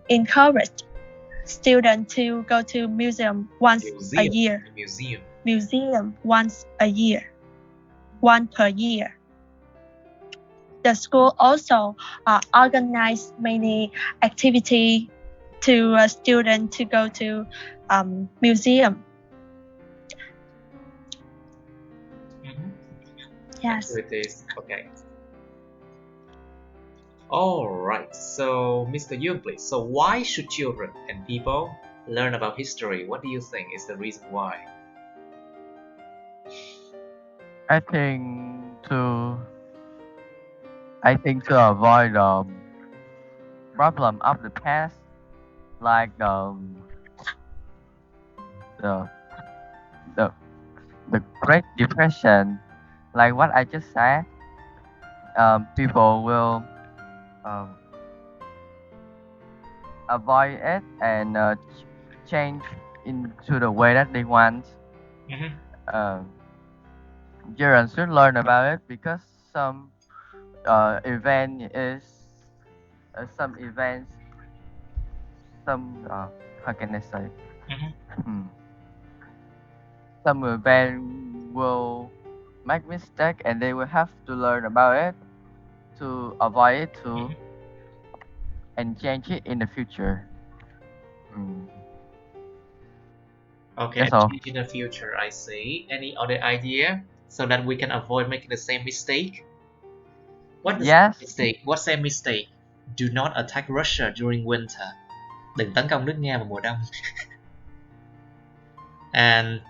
encourage students to go to museum once a year. Museum once a year, one per year. The school also organize many activities to a student to go to museum. Yes. Activities. Okay. All right. So, Mr. Yoon, please. So, why should children and people learn about history? What do you think is the reason why? I think to avoid the problem of the past, like the Great Depression, like what I just said. People will avoid it and change into the way that they want. Children should learn about it because some events how can I say? Some event will make mistake and they will have to learn about it to avoid it too and change it in the future. Okay, That's all. change in the future, I see. Any other idea so that we can avoid making the same mistake? What mistake? What same mistake? Do not attack Russia during winter. Đừng tấn công nước Nga vào mùa đông. And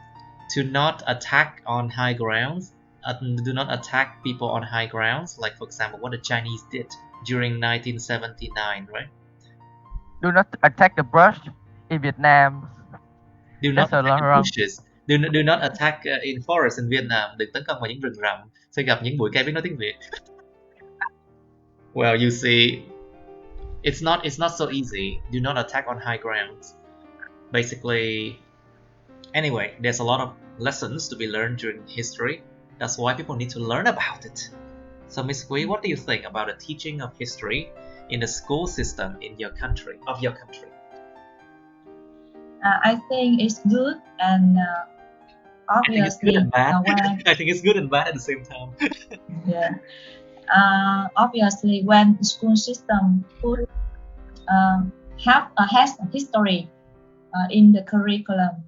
to not attack on high grounds. Do not attack people on high grounds, like for example what the Chinese did during 1979, right? Do not attack the brush in Vietnam. Do not attack the bushes. Do not attack in forests in Vietnam. Đừng tấn công vào những rừng rậm. Sẽ gặp những bụi cây biết nói tiếng Việt. Well, you see, it's not so easy. Do not attack on high grounds. Basically, anyway, there's a lot of lessons to be learned during history. That's why people need to learn about it. So, Ms. Hui, what do you think about the teaching of history in the school system in your country? I think it's good and obviously. I think it's good and bad. I think it's good and bad at the same time. Yeah. Obviously, when the school system has a history in the curriculum,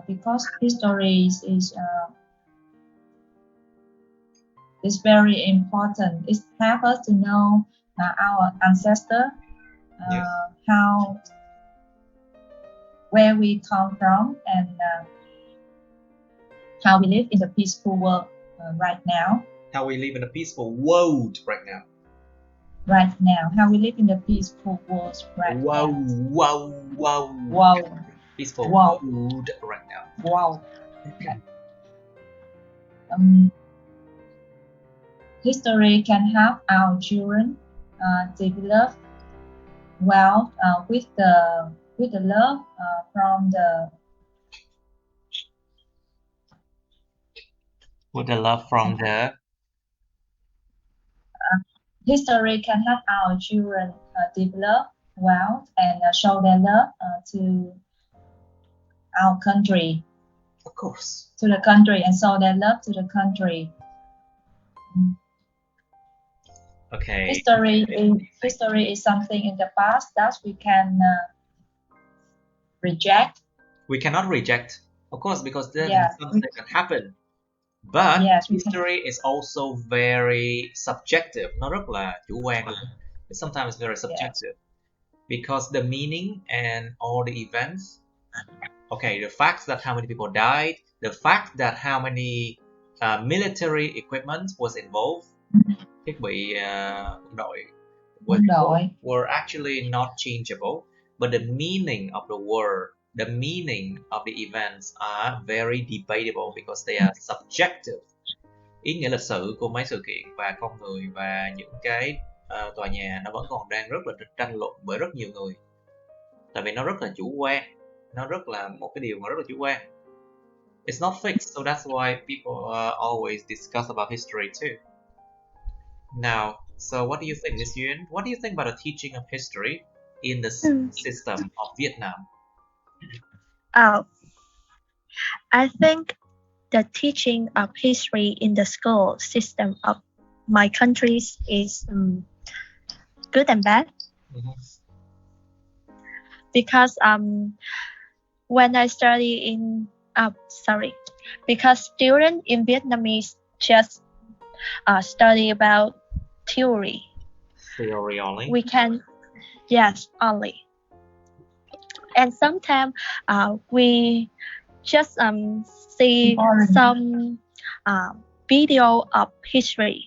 because history is very important. It helps us to know our ancestors, where we come from, and how we live in the peaceful world right now. How we live in a peaceful world right now. How we live in the peaceful world right now. Wow. Peaceful world right now. Wow. History can help our children develop well with the love from the. With the love from the. History can help our children develop well and show their love to our country. Of course. To the country and show their love to the country. Okay. History is something in the past that we can reject. We cannot reject, of course, because then something can happen. But Yes, we can. history is also very subjective. Nó rất là chủ quan luôn. It's sometimes very subjective because the meaning and all the events. Okay, the fact that how many people died, the fact that how many military equipment was involved, thiết bị quân đội were actually not changeable, but the meaning of the word, the meaning of the events are very debatable because they are subjective. Ý nghĩa lịch sử của mấy sự kiện và con người và những cái tòa nhà nó vẫn còn đang rất là tranh luận bởi rất nhiều người, tại vì nó rất là chủ quan, nó rất là một cái điều mà rất là chủ quan. It's not fixed, so that's why people always discuss about history too. Now, so what do you think, Miss Yuen? What do you think about the teaching of history in the system of Vietnam? Oh, I think the teaching of history in the school system of my countries is good and bad. Because when I study in because students in Vietnamese just study about theory. Theory only? We can, yes, only. And sometimes we just see some video of history.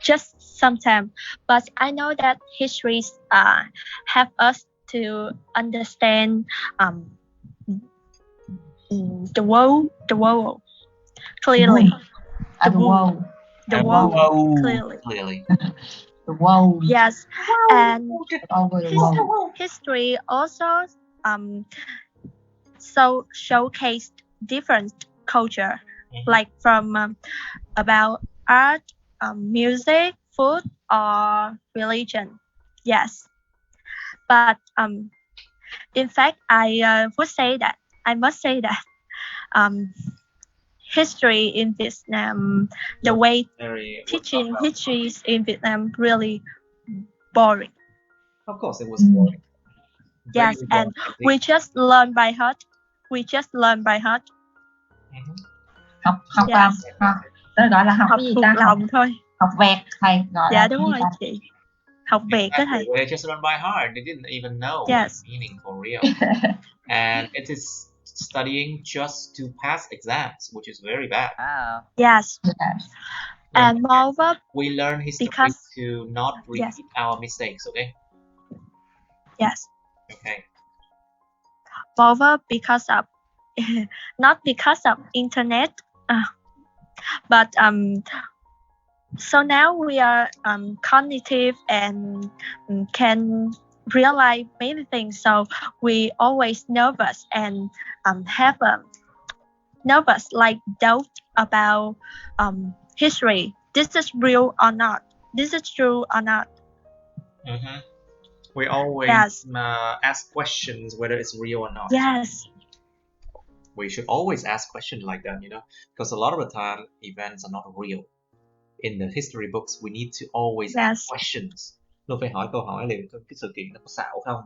Just sometimes, but I know that histories help us to understand the world clearly. The world Clearly. The world. Yes, and Over the world. history also showcased different culture, like from about art, music, food, or religion. Yes, but in fact, I must say that history in Vietnam, the way teaching histories in Vietnam really boring. Of course, it was boring. Yes, and we just learn by heart. Học tôi gọi là học cái gì ta? Lòng thôi. Học vẹt thầy gọi là. Dạ đúng rồi chị. Học vẹt đó thầy. They just learn by heart. They didn't even know the meaning for real. And it is studying just to pass exams, which is very bad. Yes. And moreover, we learn history to not repeat our mistakes, okay? Yes. Okay. Moreover, because of not because of internet, but so now we are cognitive and can realize many things. So we always nervous and have nervous, like doubt about history. This is real or not? This is true or not? We always ask questions whether it's real or not. Yes. We should always ask questions like that, you know, because a lot of the time events are not real. In the history books, we need to always ask questions. Luôn phải hỏi câu hỏi liệu cái sự kiện nó có xạo không?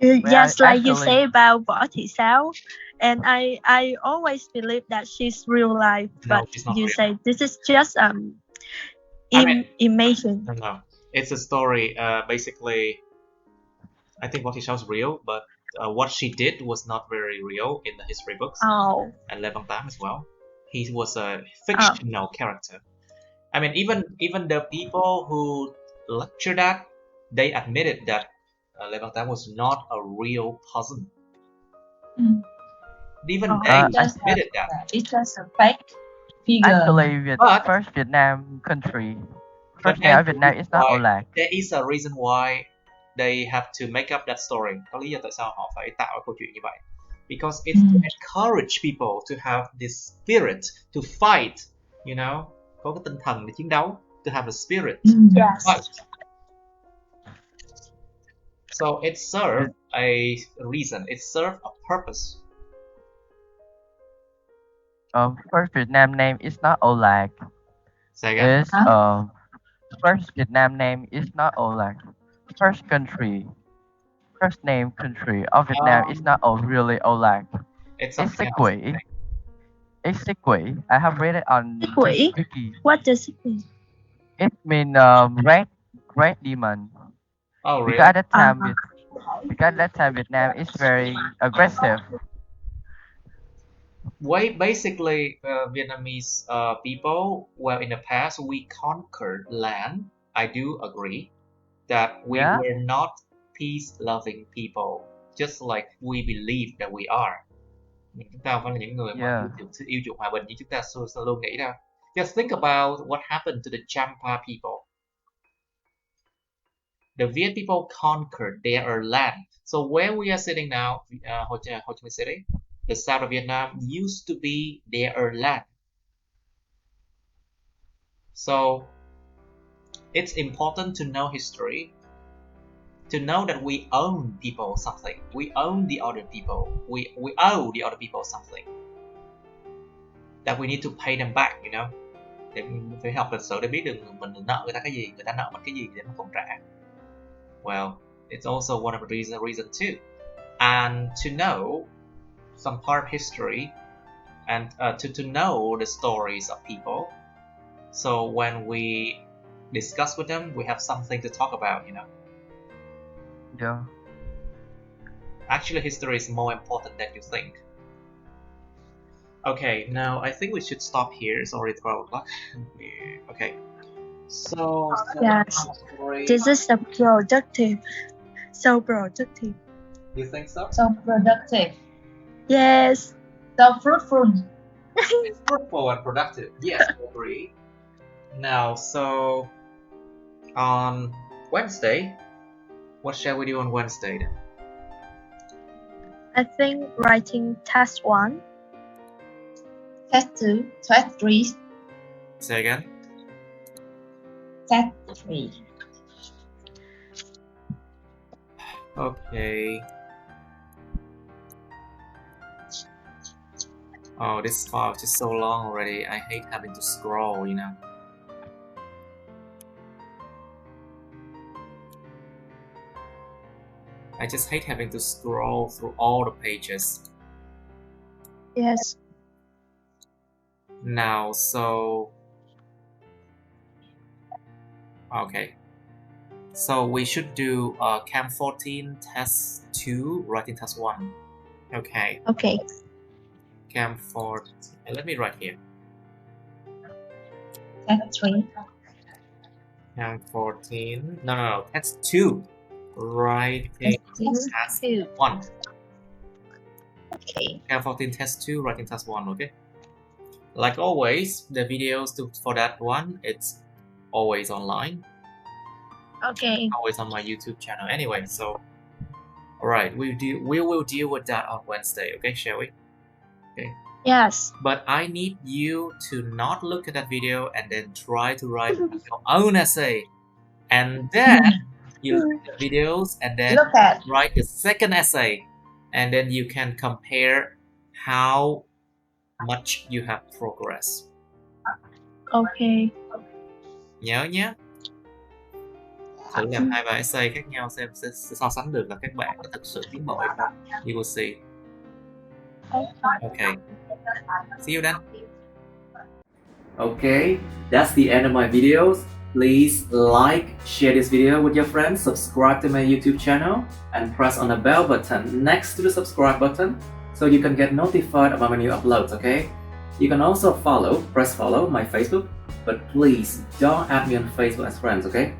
Yes, like you say about Võ Thị Sáu, and I always believe that she's real life, but you real. say this is just imagine. No, it's a story. Basically, I think Võ Thị Sáu is real, but what she did was not very real in the history books. Oh. And Lê Văn Tám as well. He was a fictional character. I mean, even the people who lectured that, they admitted that Lê Văn Tám was not a real person. Even they admitted that. It's just a fake figure. Actually, first Vietnam country. First name of Vietnam is not Ola. There is a reason why they have to make up that story. Có lý do tại sao họ phải tạo câu chuyện như vậy. Because it's to encourage people to have this spirit to fight, you know, có cái tinh thần để chiến đấu, to have a spirit to fight. So it served a reason, it served a purpose. First Vietnam name is not Ola. Say again. First Vietnam name is not Ola. First name country of Vietnam is not really Ola. It's a quỷ. It's Sikwi. I have read it on Sikwi? Wiki. What does it mean? It means red demon. Oh, Because really? at that time Vietnam is very aggressive. Basically, Vietnamese people, well, in the past, we conquered land. I do agree that we Yeah. were not peace-loving people, just like we believe that we are. Chúng ta không phải là những người mà Yeah. yêu chuộng hòa bình như chúng ta luôn nghĩ đâu. Just think about what happened to the Champa people. The Viet people conquered their land. So where we are sitting now, Ho Chi Minh City, the south of Vietnam used to be their land. So it's important to know history, to know that we own people something. We own the other people. We owe the other people something. That we need to pay them back, you know. Để mình phải học lịch sử để biết được mình nợ người ta cái gì, người ta nợ mình cái gì để mình còn trả. Well, it's also one of the reason too. And to know some part of history and to know the stories of people. So when we discuss with them, we have something to talk about, you know. Yeah. Actually, history is more important than you think. Okay, now I think we should stop here. It's already 12 o'clock. Okay. So Yes. This is so productive. So productive. You think so? So productive. Yes. So fruitful. It's fruitful and productive. Yes, I agree. Now, so on Wednesday, what shall we do on Wednesday then? I think writing test 1. Test 2. Test 3. Say again. Test 3. Okay. Oh, this file is just so long already. I hate having to scroll, you know. I just hate having to scroll through all the pages. Yes. Now, so... Okay. So we should do Cam 14 Test 2, Writing Test 1. Okay. Okay. Cam 14. Let me write here. Test 3. Cam 14. No. Test 2. Writing Test 1. Okay. Cam 14 Test 2, Writing Test 1. Okay. Like always, the videos for that one, it's always online. Okay. Always on my YouTube channel. Anyway, so alright, we will deal with that on Wednesday, okay, shall we? Okay. Yes. But I need you to not look at that video and then try to write your own essay. And then you look at the videos and then write the second essay. And then you can compare how much you have progressed. Okay. Nhớ nhé. Thử làm 2-3 essay khác nhau xem sẽ so sánh được là các bạn có thực sự tiến bộ hay không. You will see. Okay. See you then. Okay, that's the end of my videos. Please like, share this video with your friends, subscribe to my YouTube channel, and press on the bell button next to the subscribe button so you can get notified about my new uploads, okay? You can also press follow my Facebook, but please don't add me on Facebook as friends, okay?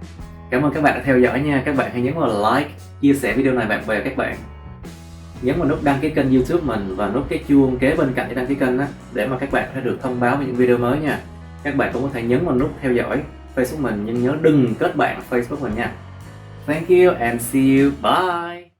Cảm ơn các bạn đã theo dõi nha. Các bạn hãy nhấn vào like, chia sẻ video này bạn bè các bạn. Nhấn vào nút đăng ký kênh YouTube mình và nút cái chuông kế bên cạnh cái đăng ký kênh đó, để mà các bạn sẽ được thông báo về những video mới nha. Các bạn cũng có thể nhấn vào nút theo dõi Facebook mình, nhưng nhớ đừng kết bạn Facebook mình nha. Thank you and see you. Bye.